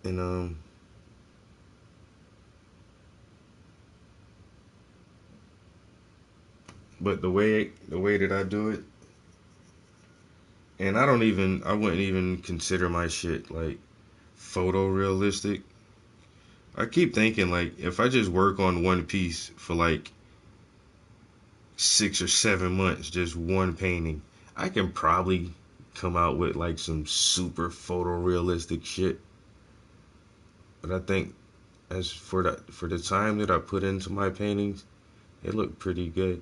And but the way that I do it, and I wouldn't even consider my shit like photorealistic. I keep thinking like if I just work on one piece for like 6 or 7 months, just one painting, I can probably come out with like some super photorealistic shit. But I think as for the time that I put into my paintings, it looked pretty good.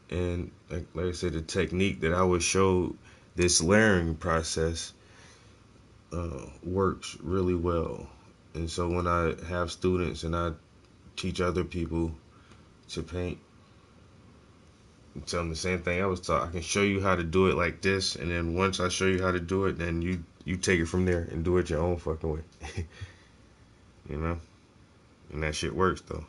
And like I said, the technique that I would show, this layering process, works really well. And so when I have students and I teach other people to paint, I tell them the same thing I was taught. I can show you how to do it like this, and then once I show you how to do it, then you take it from there and do it your own fucking way. You know? And that shit works though.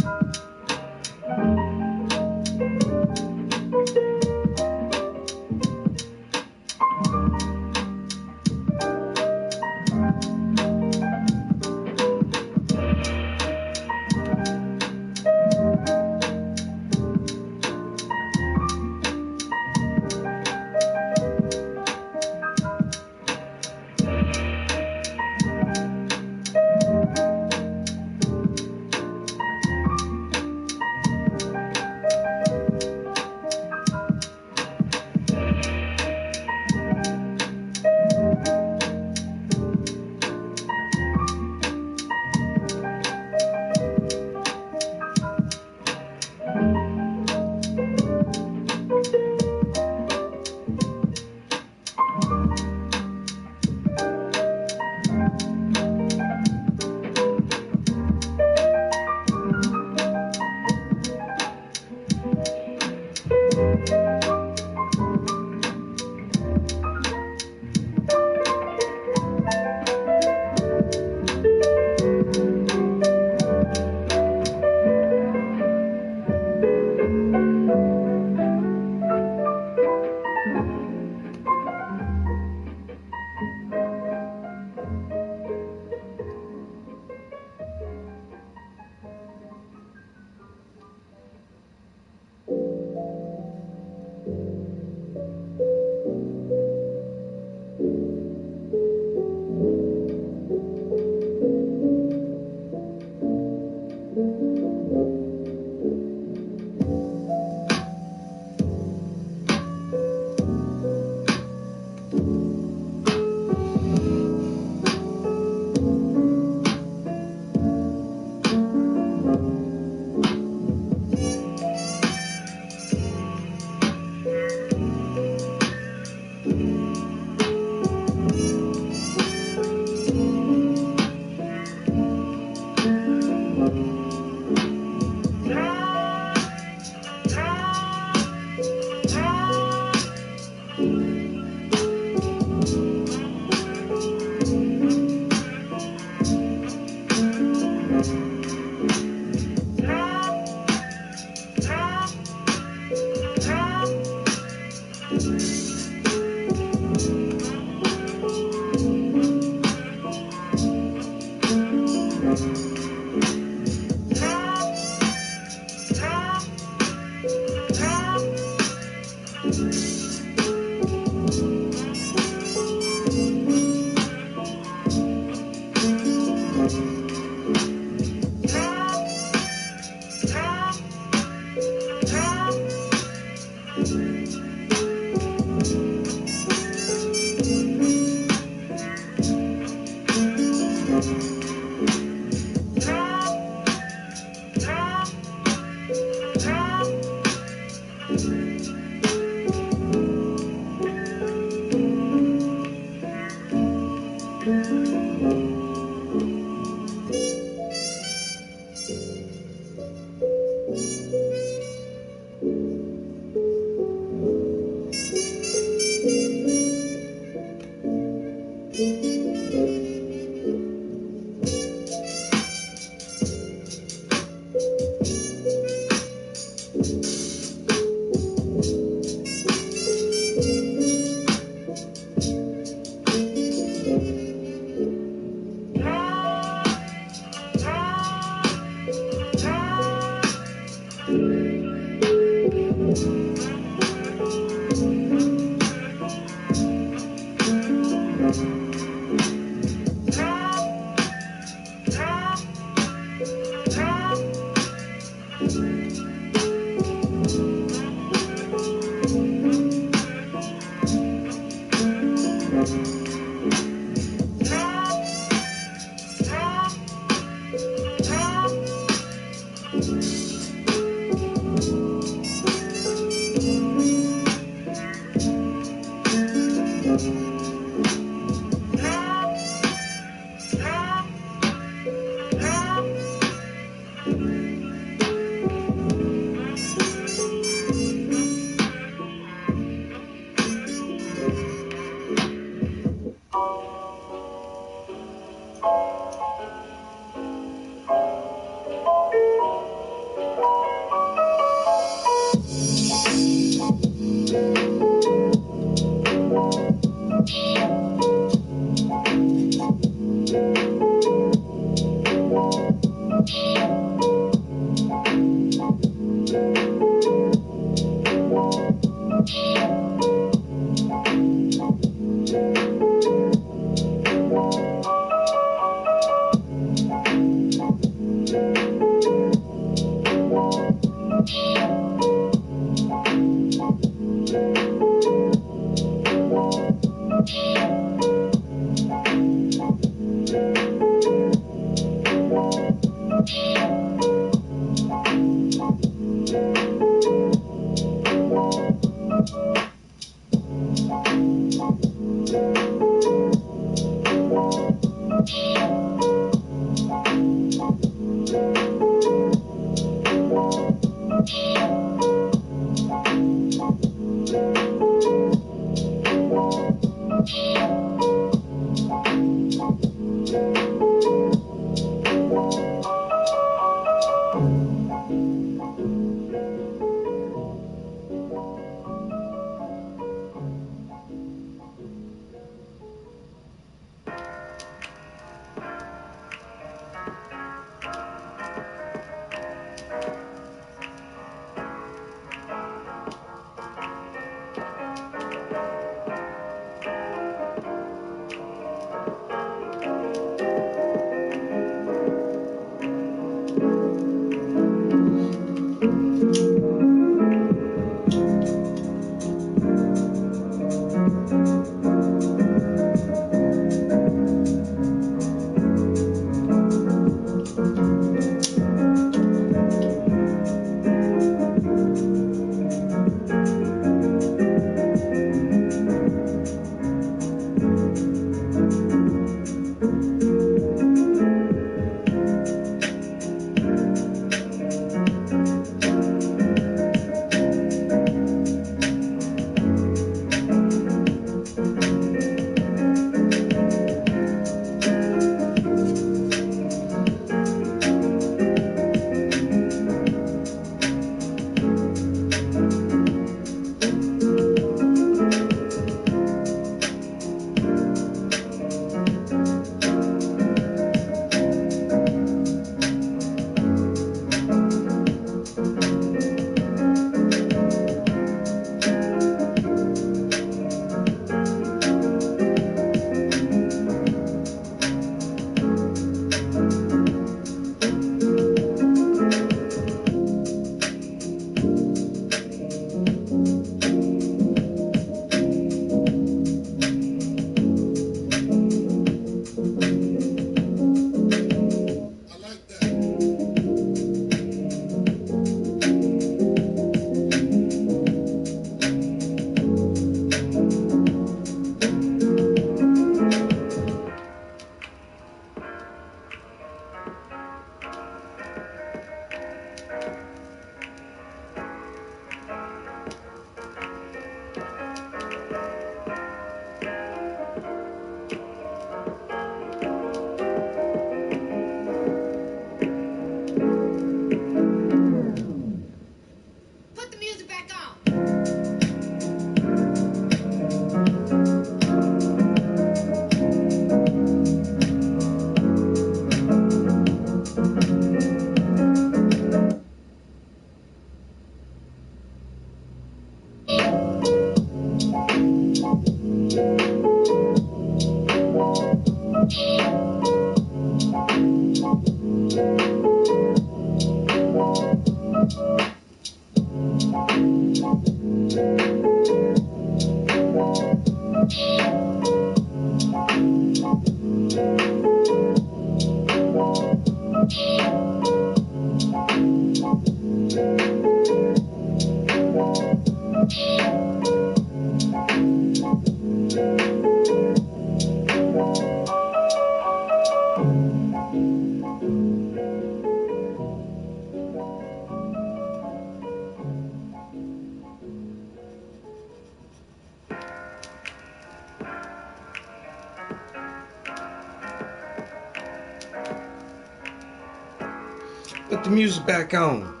Put the music back on.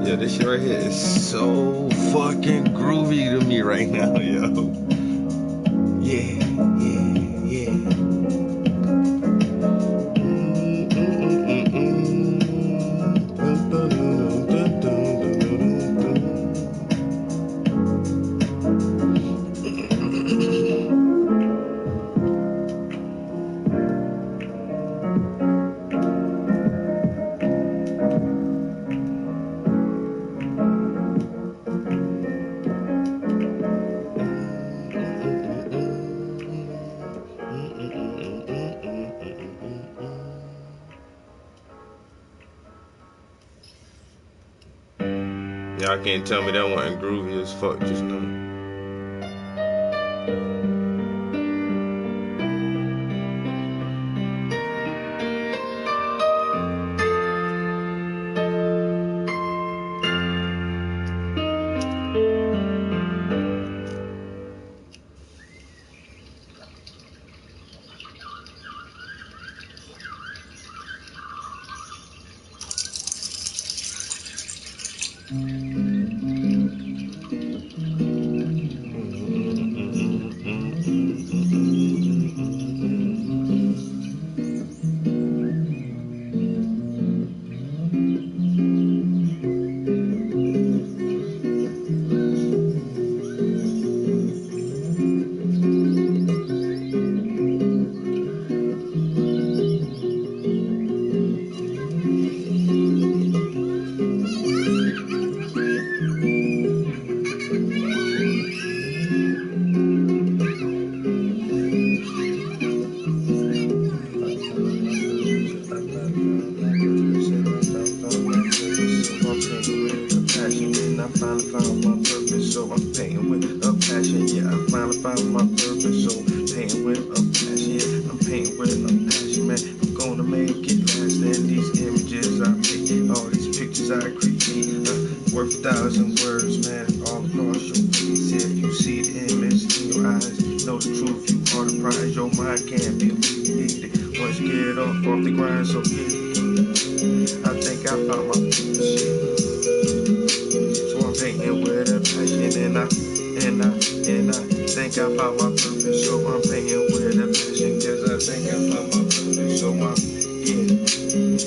Yeah, this shit right here is so fucking groovy to me right now, yo. Yeah, yeah, yeah. Y'all can't tell me that wasn't groovy as fuck just now.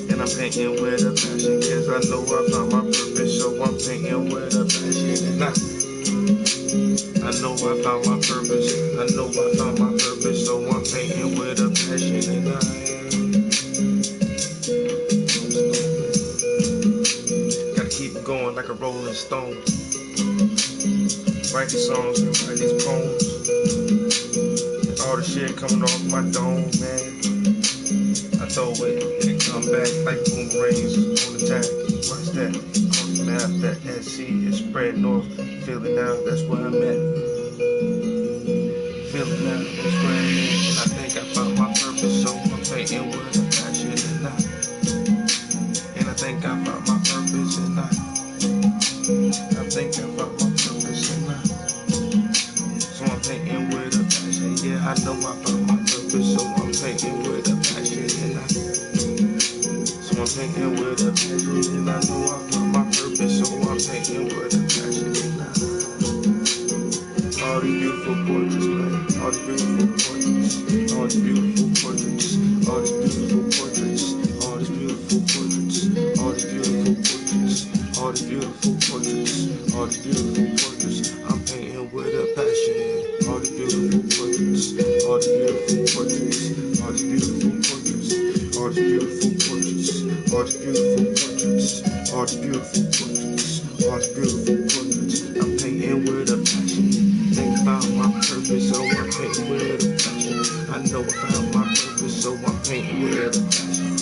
And And I'm painting with a passion, cause I know I found my purpose, so I'm painting with a passion. And I know I found my purpose, I know I found my purpose, so I'm painting with a passion. And gotta keep it going like a rolling stone. Write these songs and write these poems. And all the shit coming off my dome, man. I throw it and it come back like boomerangs on attack. Watch that, cross the map, that SC is spread north. Feel it now, that's where I'm at. Feel it now, that's where I'm at. And I think I found my purpose, so I'm painting with a passion. And I think I found my purpose, and I think I found my purpose, and so I'm painting with a passion. Yeah, I know I found my purpose, so I'm painting with a passion. And so I'm painting with a passion, and I know I found my purpose, so I'm painting with a passion. And all these beautiful portraits, man, all these beautiful portraits, all these beautiful portraits, all these beautiful portraits, all these beautiful portraits, all these beautiful portraits, all these beautiful portraits, all these beautiful portraits. I'm painting with a passion. All these beautiful portraits, all these beautiful portraits, all these beautiful portraits, all these beautiful portraits, all these beautiful portraits, all these beautiful portraits, all these beautiful portraits. I'm painting with a passion. Think about my purpose, so I'm painting with a passion. I know I found my purpose, so I'm painting with a passion.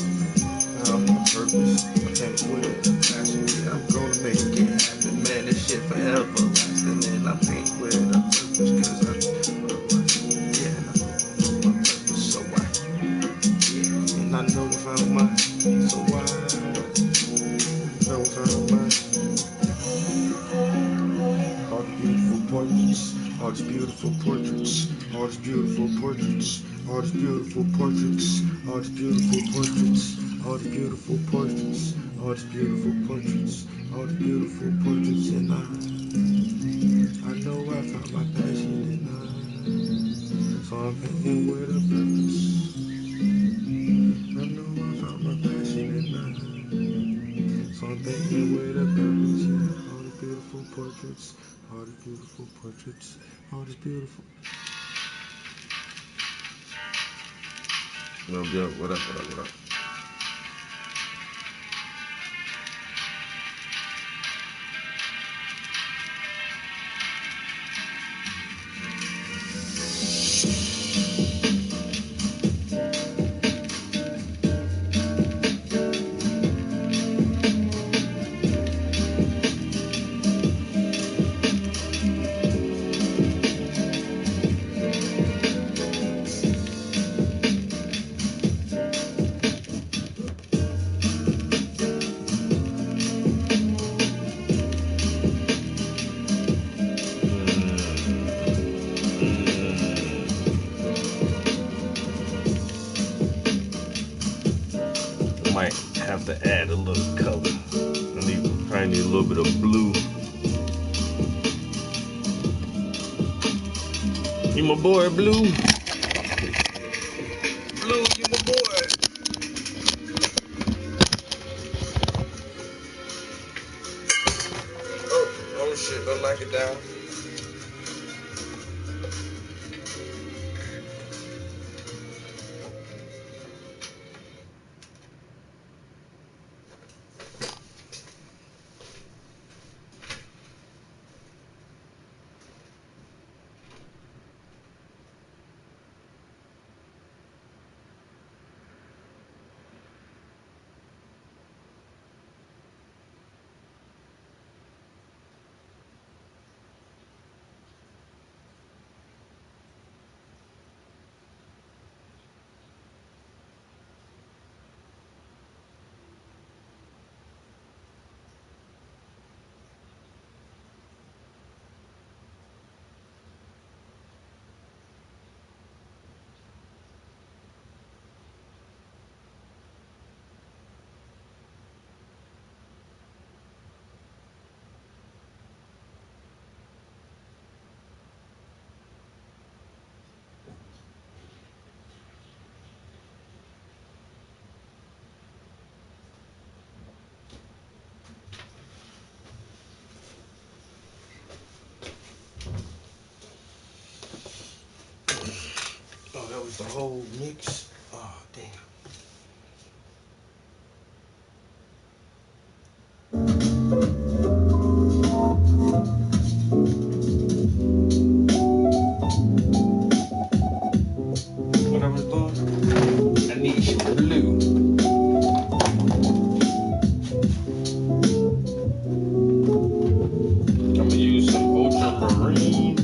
Found my purpose, I'm painting with a passion. Yeah, I'm gonna make it happen, man. This shit forever lasting, and I'm painting with a purpose, cause I so why? Yeah, and I know I found mine, so why? Know I found mine. All the beautiful portraits, all these beautiful portraits, all these beautiful portraits, all these beautiful portraits, all these beautiful portraits, all these beautiful portraits, all these beautiful portraits, all these beautiful portraits, and I know I found my passion, and so I'm painting with a purpose. I know I found my passion, and so I'm painting with a purpose. Yeah, all the beautiful portraits, all the beautiful portraits, all this beautiful. Yo, what up, what up, what up? Might have to add a little color. Probably need a little bit of blue. You my boy, Blue. Blue, you my boy. Oh shit, don't knock it down. the whole mix. Oh, damn. What I was doing? I need some blue. I'm gonna use some ultramarine.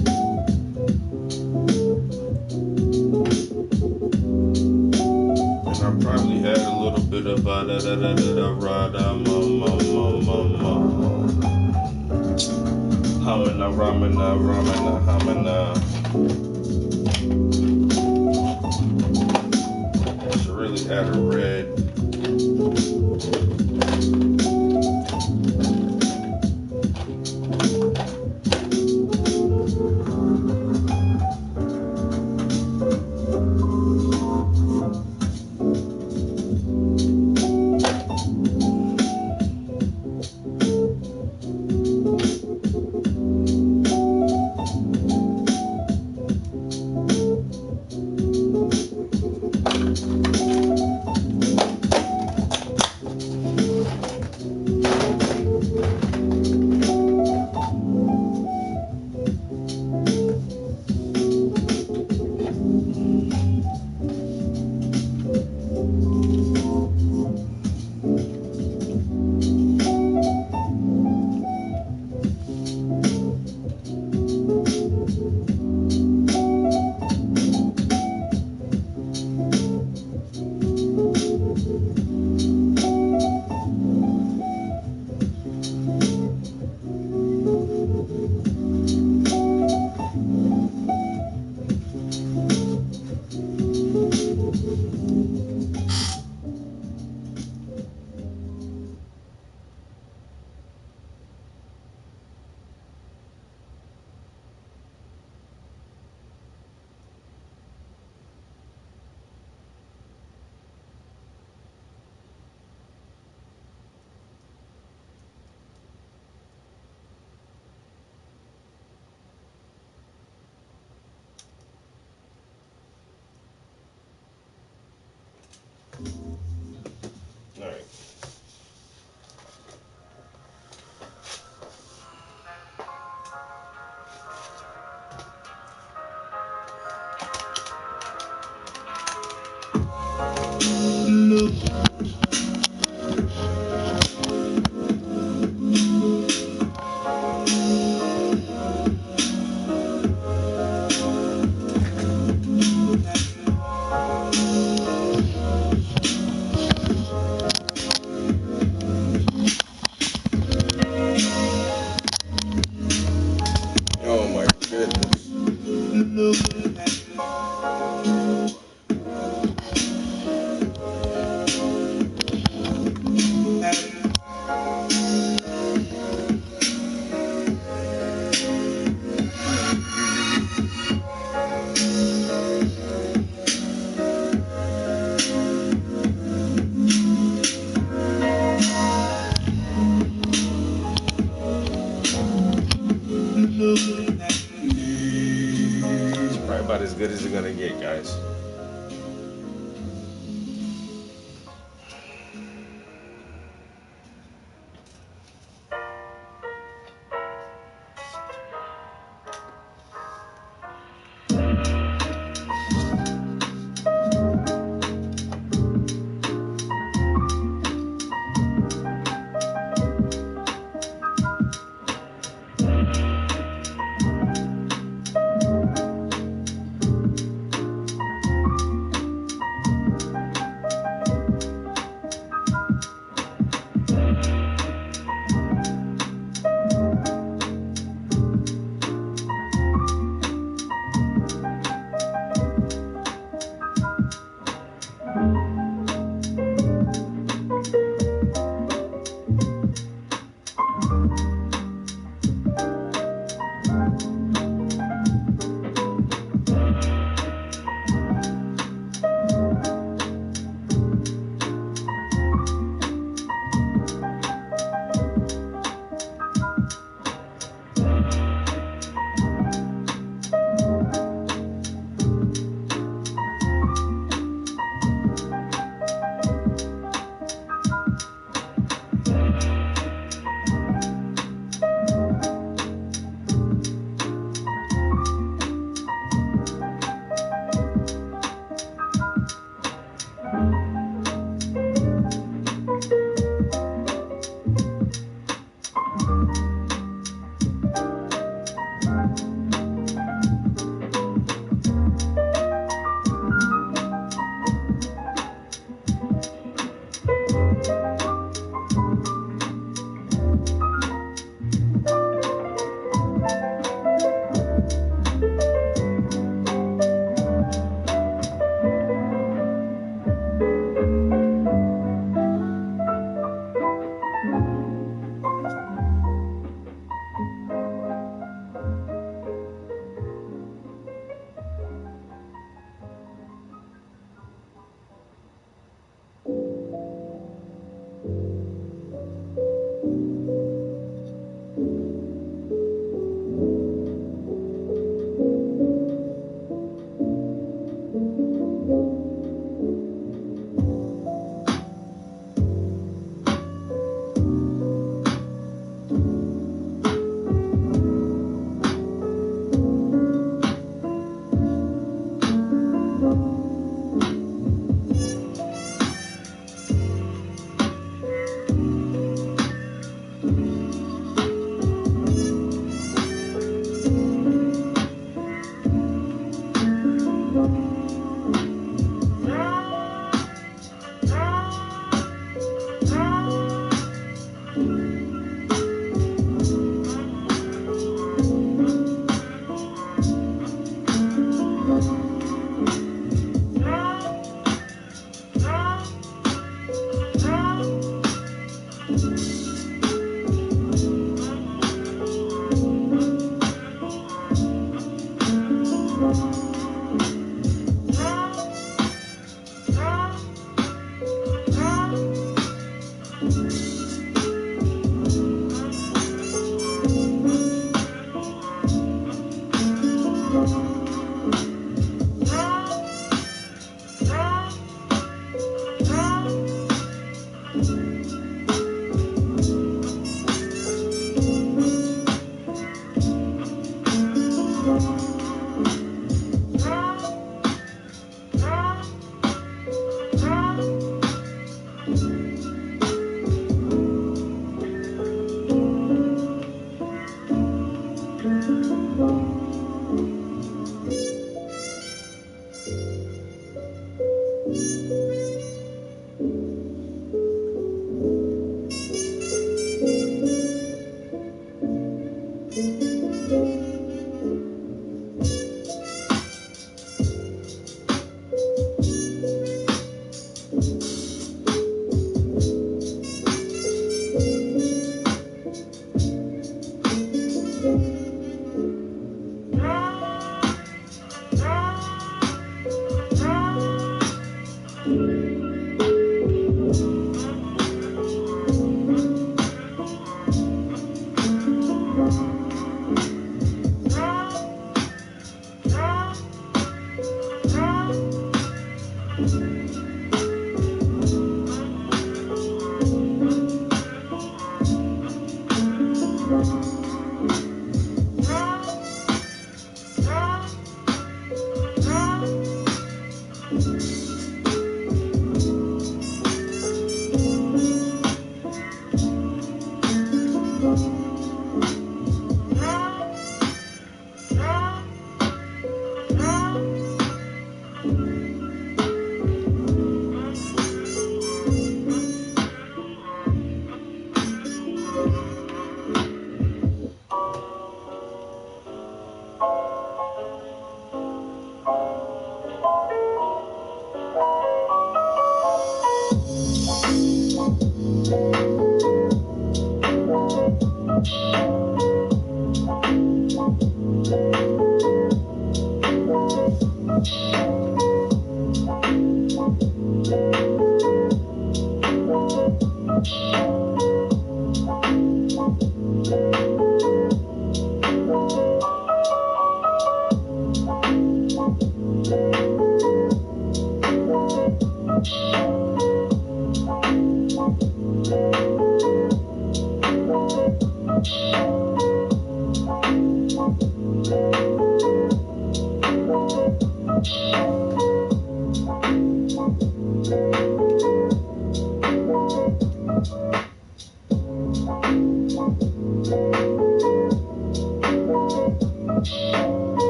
And I probably had a little bit of hamina. Should really add a red. All right. Oh my goodness. It's probably about as good as it's gonna get, guys.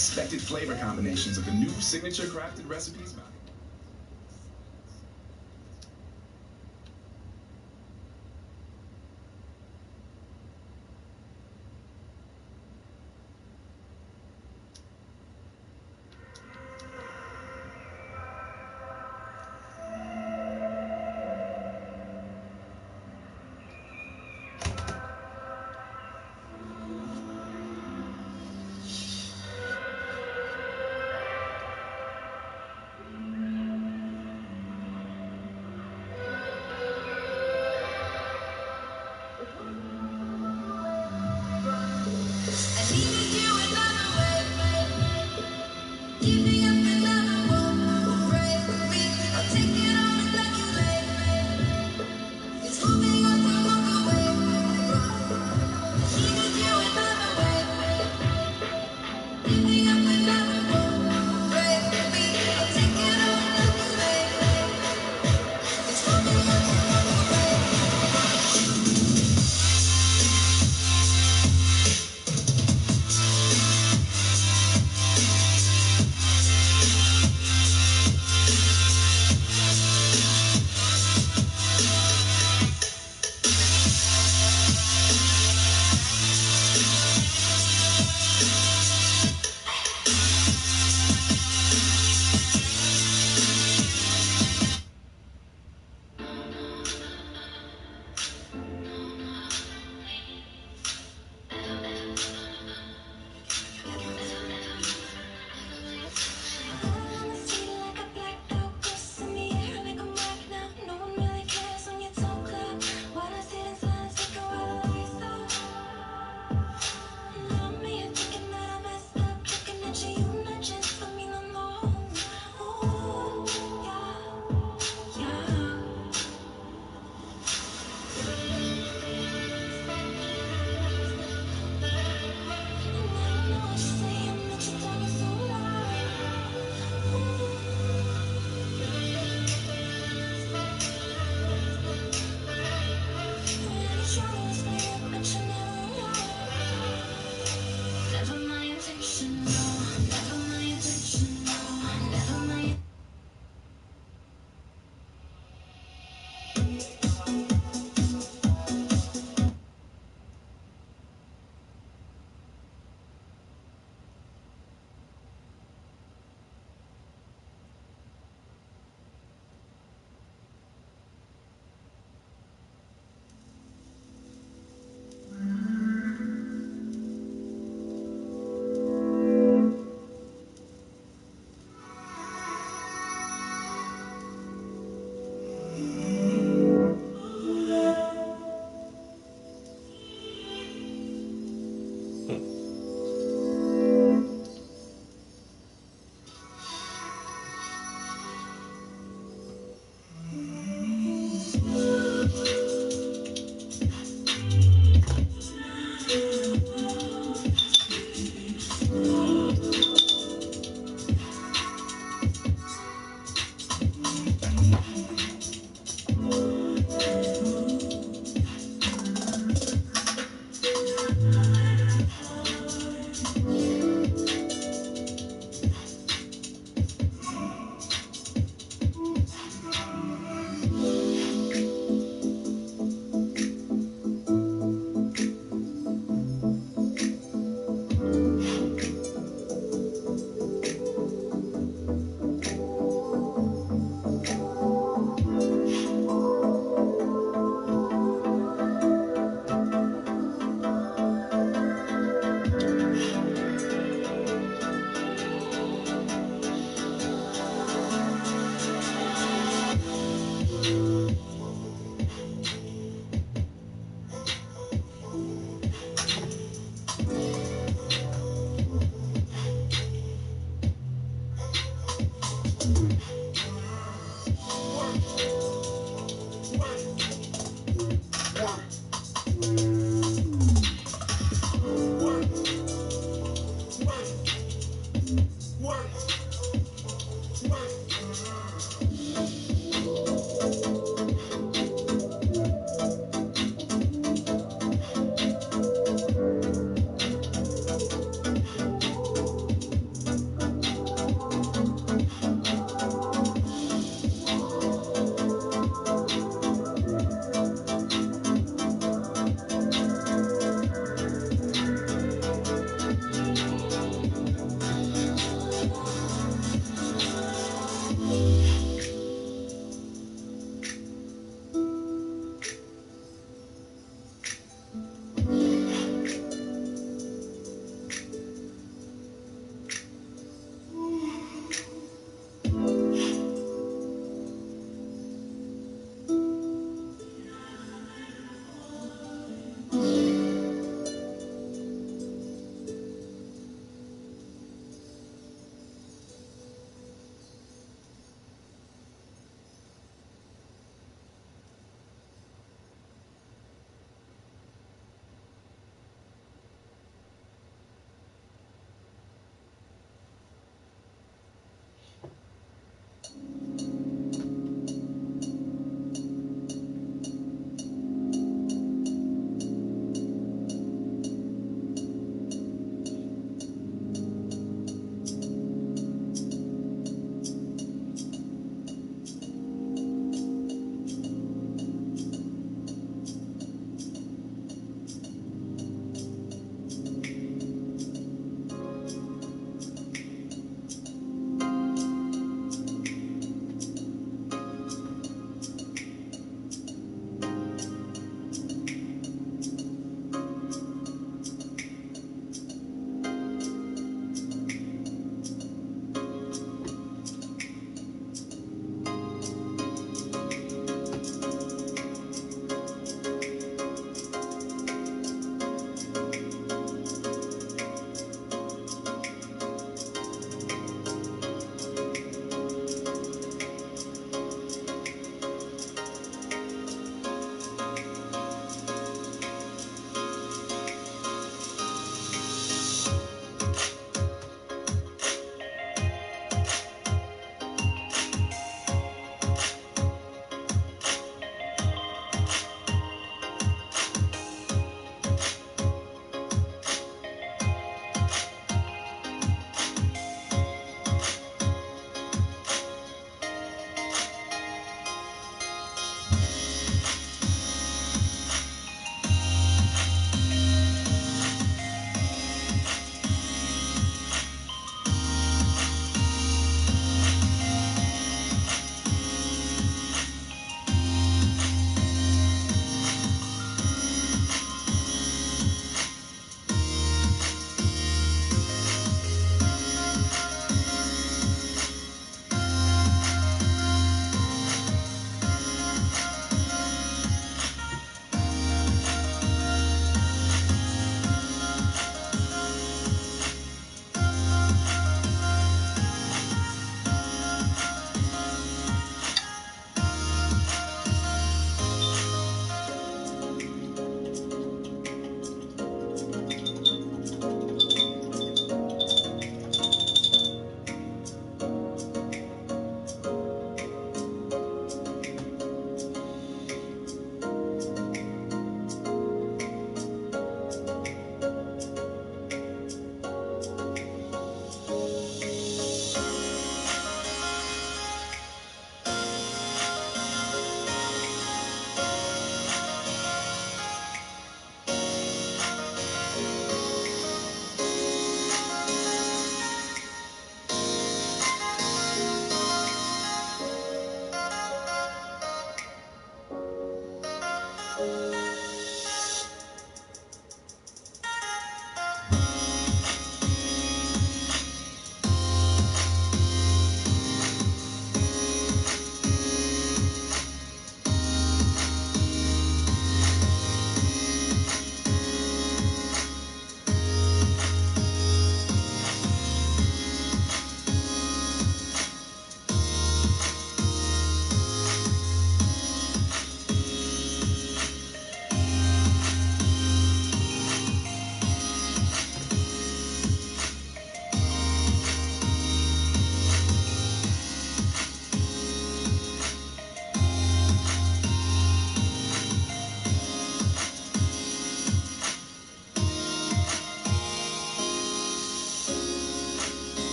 unexpected flavor combinations of the new signature crafted recipes.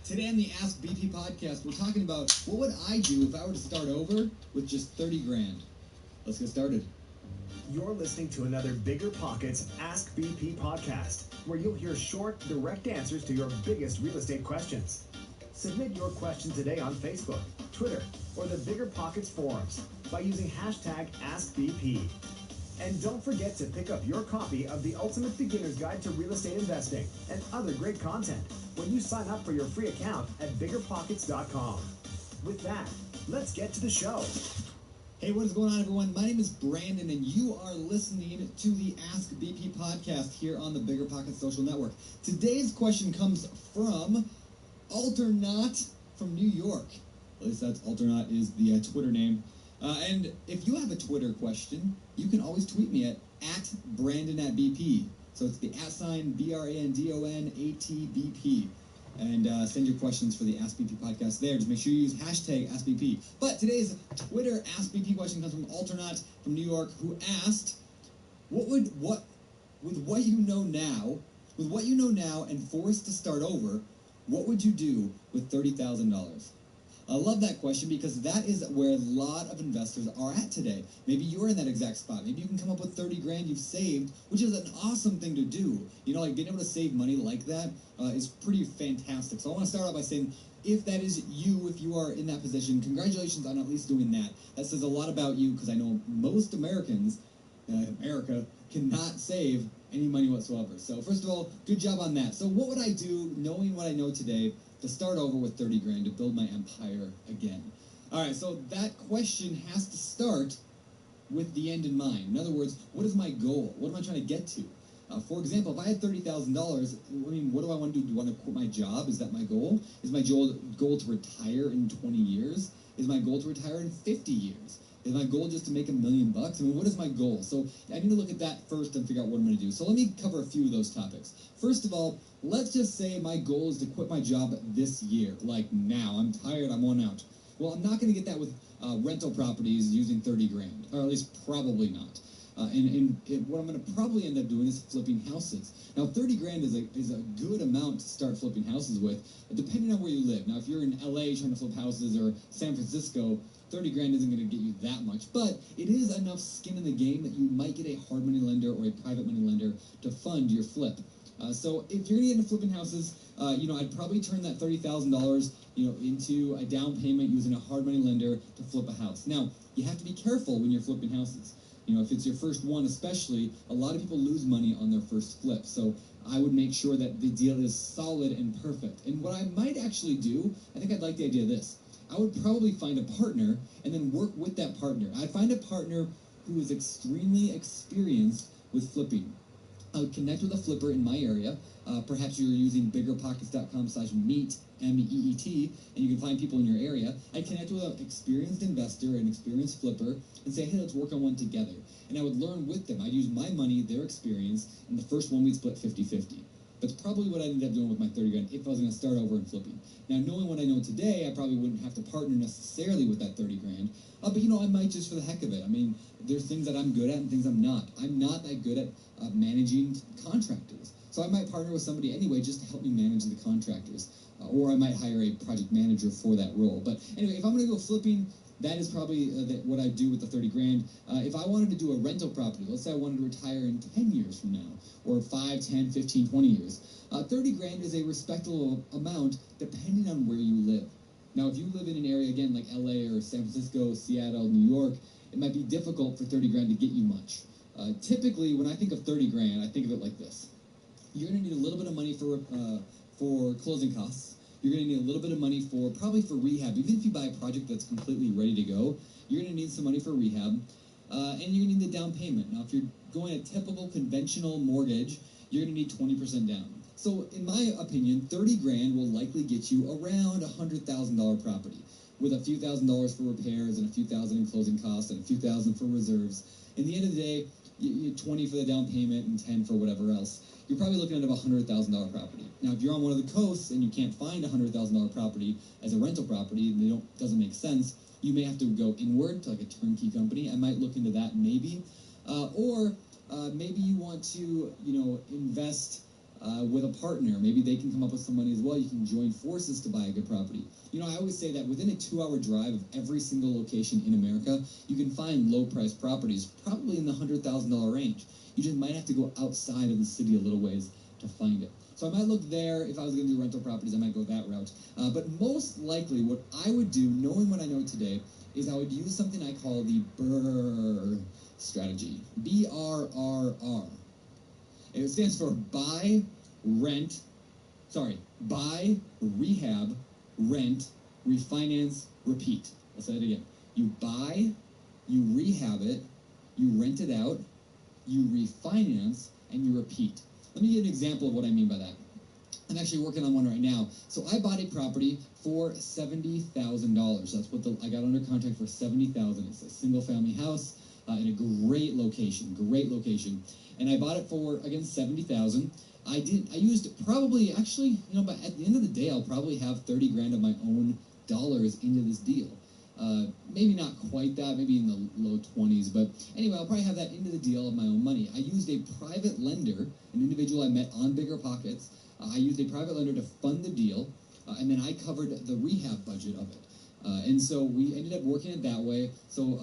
Today on the Ask BP podcast, we're talking about what would I do if I were to start over with just 30 grand. Let's get started. You're listening to another Bigger Pockets Ask BP podcast, where you'll hear short, direct answers to your biggest real estate questions. Submit your question today on Facebook, Twitter, or the Bigger Pockets forums by using hashtag AskBP. And don't forget to pick up your copy of the Ultimate Beginner's Guide to Real Estate Investing and other great content when you sign up for your free account at biggerpockets.com. With that, let's get to the show. Hey, what is going on, everyone? My name is Brandon, and you are listening to the Ask BP podcast here on the Bigger Pockets Social Network. Today's question comes from Alternaut from New York. At least that's Alternaut is the Twitter name. And if you have a Twitter question, you can always tweet me at @BrandonAtBP. So it's the @ BRANDONATBP. And send your questions for the Ask BP podcast there. Just make sure you use hashtag AskBP. But today's Twitter Ask BP question comes from Alternaut from New York, who asked, with what you know now and forced to start over, what would you do with $30,000? I love that question because that is where a lot of investors are at today. Maybe you're in that exact spot. Maybe you can come up with 30 grand you've saved, which is an awesome thing to do. You know, like being able to save money like that is pretty fantastic. So I want to start out by saying, if that is you, if you are in that position, congratulations on at least doing that. That says a lot about you because I know most Americans, America, cannot save any money whatsoever. So first of all, good job on that. So what would I do, knowing what I know today, to start over with 30 grand to build my empire again? All right, so that question has to start with the end in mind. In other words, what is my goal? What am I trying to get to? For example, if I had $30,000, I mean, what do I want to do? Do I want to quit my job? Is that my goal? Is my goal to retire in 20 years? Is my goal to retire in 50 years? Is my goal just to make $1 million? I mean, what is my goal? So I need to look at that first and figure out what I'm going to do. So let me cover a few of those topics. First of all, let's just say my goal is to quit my job this year, like now. I'm tired, I'm worn out. Well, I'm not going to get that with rental properties using 30 grand, or at least probably not. What I'm going to probably end up doing is flipping houses. Now, 30 grand is a good amount to start flipping houses with, depending on where you live. Now, if you're in LA trying to flip houses or San Francisco, 30 grand isn't going to get you that much, but it is enough skin in the game that you might get a hard money lender or a private money lender to fund your flip. So if you're going to get into flipping houses, I'd probably turn that $30,000, into a down payment using a hard money lender to flip a house. Now, you have to be careful when you're flipping houses. If it's your first one especially, a lot of people lose money on their first flip. So I would make sure that the deal is solid and perfect. And what I might actually do, I think I'd like the idea of this. I would probably find a partner and then work with that partner. I'd find a partner who is extremely experienced with flipping. I would connect with a flipper in my area. Perhaps you're using biggerpockets.com/meet, MEET, and you can find people in your area. I'd connect with an experienced investor, an experienced flipper, and say, hey, let's work on one together. And I would learn with them. I'd use my money, their experience, and the first one we'd split 50-50. That's probably what I ended up doing with my 30 grand if I was going to start over in flipping. Now, knowing what I know today, I probably wouldn't have to partner necessarily with that 30 grand. But, I might just for the heck of it. I mean, there's things that I'm good at and things I'm not. I'm not that good at managing contractors. So I might partner with somebody anyway just to help me manage the contractors. Or I might hire a project manager for that role. But anyway, if I'm going to go flipping, that is probably what I do with the 30 grand. If I wanted to do a rental property, let's say I wanted to retire in 10 years from now, or 5, 10, 15, 20 years, 30 grand is a respectable amount depending on where you live. Now, if you live in an area, again, like LA or San Francisco, Seattle, New York, it might be difficult for 30 grand to get you much. Typically, when I think of 30 grand, I think of it like this. You're going to need a little bit of money for closing costs. You're going to need a little bit of money probably for rehab. Even if you buy a project that's completely ready to go, you're going to need some money for rehab. And you're going to need the down payment. Now, if you're going a typical conventional mortgage, you're going to need 20% down. So, in my opinion, 30 grand will likely get you around a $100,000 property, with a few $1,000s for repairs and a few thousand in closing costs and a few thousand for reserves. In the end of the day, you 20 for the down payment and 10 for whatever else. You're probably looking at a $100,000 property. Now, if you're on one of the coasts and you can't find a $100,000 property as a rental property, and doesn't make sense, you may have to go inward to like a turnkey company. I might look into that maybe. Or maybe you want to, invest with a partner. Maybe they can come up with some money as well. You can join forces to buy a good property. I always say that within a 2-hour drive of every single location in America, you can find low-priced properties, probably in the $100,000 range. You just might have to go outside of the city a little ways to find it. So I might look there. If I was going to do rental properties, I might go that route. But most likely, what I would do, knowing what I know today, is I would use something I call the BRRRR strategy. BRRR. It stands for buy, rehab, rent, refinance, repeat. I'll say it again. You buy, you rehab it, you rent it out, you refinance, and you repeat. Let me give an example of what I mean by that. I'm actually working on one right now. So I bought a property for $70,000. That's what I got under contract for $70,000. It's a single-family house in a great location. And I bought it for, again, $70,000. I used probably, actually, but at the end of the day, I'll probably have 30 grand of my own dollars into this deal. Maybe not quite that, maybe in the low 20s, but anyway, I'll probably have that into the deal of my own money. I used a private lender, an individual I met on BiggerPockets. I used a private lender to fund the deal, and then I covered the rehab budget of it. And so we ended up working it that way. So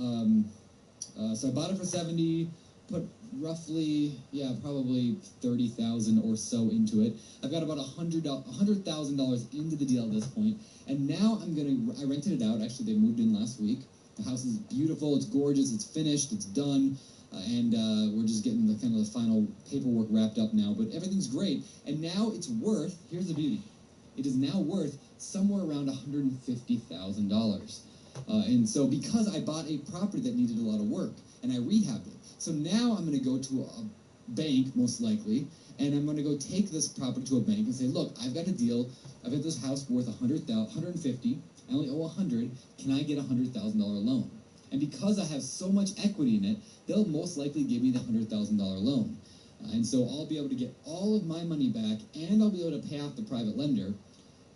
I bought it for 70, put roughly, probably 30,000 or so into it. I've got about $100,000 into the deal at this point, and now I rented it out. Actually, they moved in last week. The house is beautiful, it's gorgeous, it's finished, it's done, and we're just getting the final paperwork wrapped up now, but everything's great. And now it's worth, here's the beauty, it is now worth somewhere around $150,000. And so because I bought a property that needed a lot of work, and I rehabbed it, so now I'm going to go to a bank, most likely, and I'm going to go take this property to a bank and say, look, I've got a deal. I've got this house worth $150,000. I only owe $100,000. Can I get a $100,000 loan? And because I have so much equity in it, they'll most likely give me the $100,000 loan. And so I'll be able to get all of my money back, and I'll be able to pay off the private lender,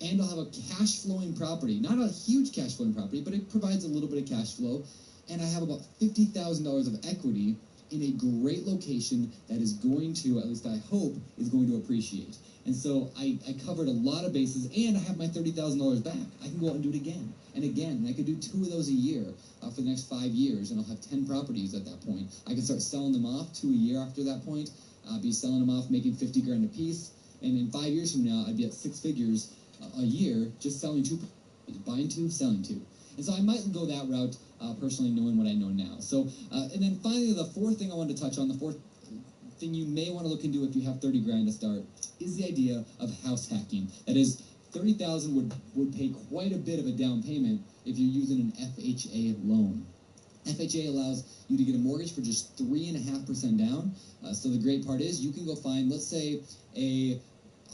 and I'll have a cash-flowing property. Not a huge cash-flowing property, but it provides a little bit of cash flow. And I have about $50,000 of equity in a great location that is going to, at least I hope, is going to appreciate. And so I covered a lot of bases, and I have my $30,000 back. I can go out and do it again and again, and I could do 2 of those a year for the next 5 years, and I'll have 10 properties at that point. I can start selling them off 2 a year after that point. I'll be selling them off, making 50 grand a piece, and in 5 years from now, I'd be at 6 figures a year just selling 2, buying 2, selling 2. And so I might go that route, personally, knowing what I know now. So, and then finally, the fourth thing I wanted to touch on, the fourth thing you may want to look into if you have 30 grand to start, is the idea of house hacking. That is, 30,000 would pay quite a bit of a down payment if you're using an FHA loan. FHA allows you to get a mortgage for just 3.5% down. So the great part is you can go find, let's say, a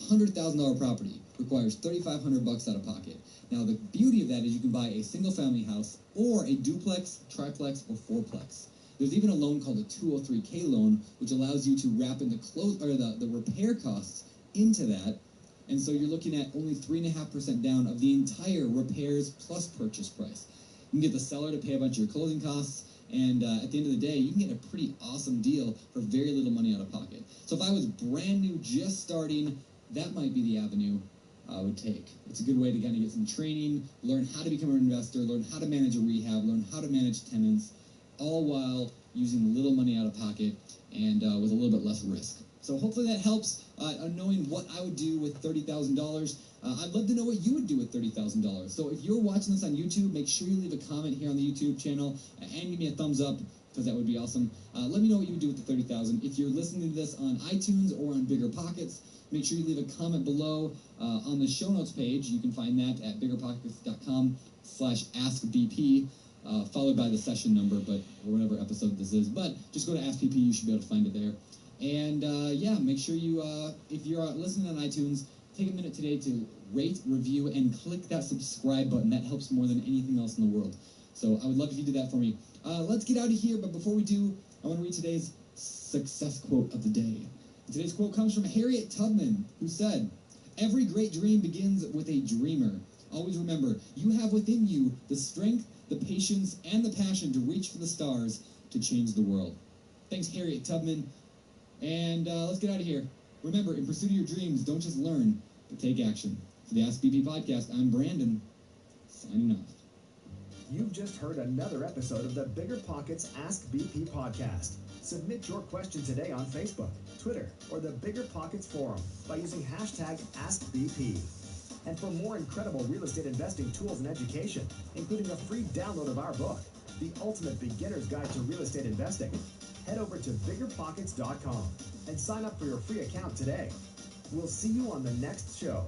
$100,000 property requires $3,500 out of pocket. Now the beauty of that is you can buy a single-family house or a duplex, triplex, or fourplex. There's even a loan called a 203K loan, which allows you to wrap in the repair costs into that. And so you're looking at only 3.5% down of the entire repairs plus purchase price. You can get the seller to pay a bunch of your closing costs, and at the end of the day, you can get a pretty awesome deal for very little money out of pocket. So if I was brand new, just starting, that might be the avenue I would take. It's a good way to kind of get some training, learn how to become an investor, learn how to manage a rehab, learn how to manage tenants, all while using little money out of pocket and with a little bit less risk. So hopefully that helps knowing what I would do with $30,000. I'd love to know what you would do with $30,000. So if you're watching this on YouTube, make sure you leave a comment here on the YouTube channel and give me a thumbs up, because that would be awesome. Let me know what you would do with the $30,000. If you're listening to this on iTunes or on Bigger Pockets, make sure you leave a comment below on the show notes page. You can find that at biggerpockets.com/askbp, followed by the session number, or whatever episode this is. But just go to Ask BP, you should be able to find it there. And yeah, make sure you, if you're listening on iTunes, take a minute today to rate, review, and click that subscribe button. That helps more than anything else in the world. So I would love if you do that for me. Let's get out of here, but before we do, I want to read today's success quote of the day. Today's quote comes from Harriet Tubman, who said, "Every great dream begins with a dreamer. Always remember, you have within you the strength, the patience, and the passion to reach for the stars to change the world." Thanks, Harriet Tubman. And let's get out of here. Remember, in pursuit of your dreams, don't just learn, but take action. For the Ask BP podcast, I'm Brandon, signing off. You've just heard another episode of the Bigger Pockets Ask BP podcast. Submit your question today on Facebook, Twitter, or the Bigger Pockets forum by using hashtag AskBP. And for more incredible real estate investing tools and education, including a free download of our book, The Ultimate Beginner's Guide to Real Estate Investing, head over to biggerpockets.com and sign up for your free account today. We'll see you on the next show.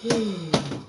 Hmm.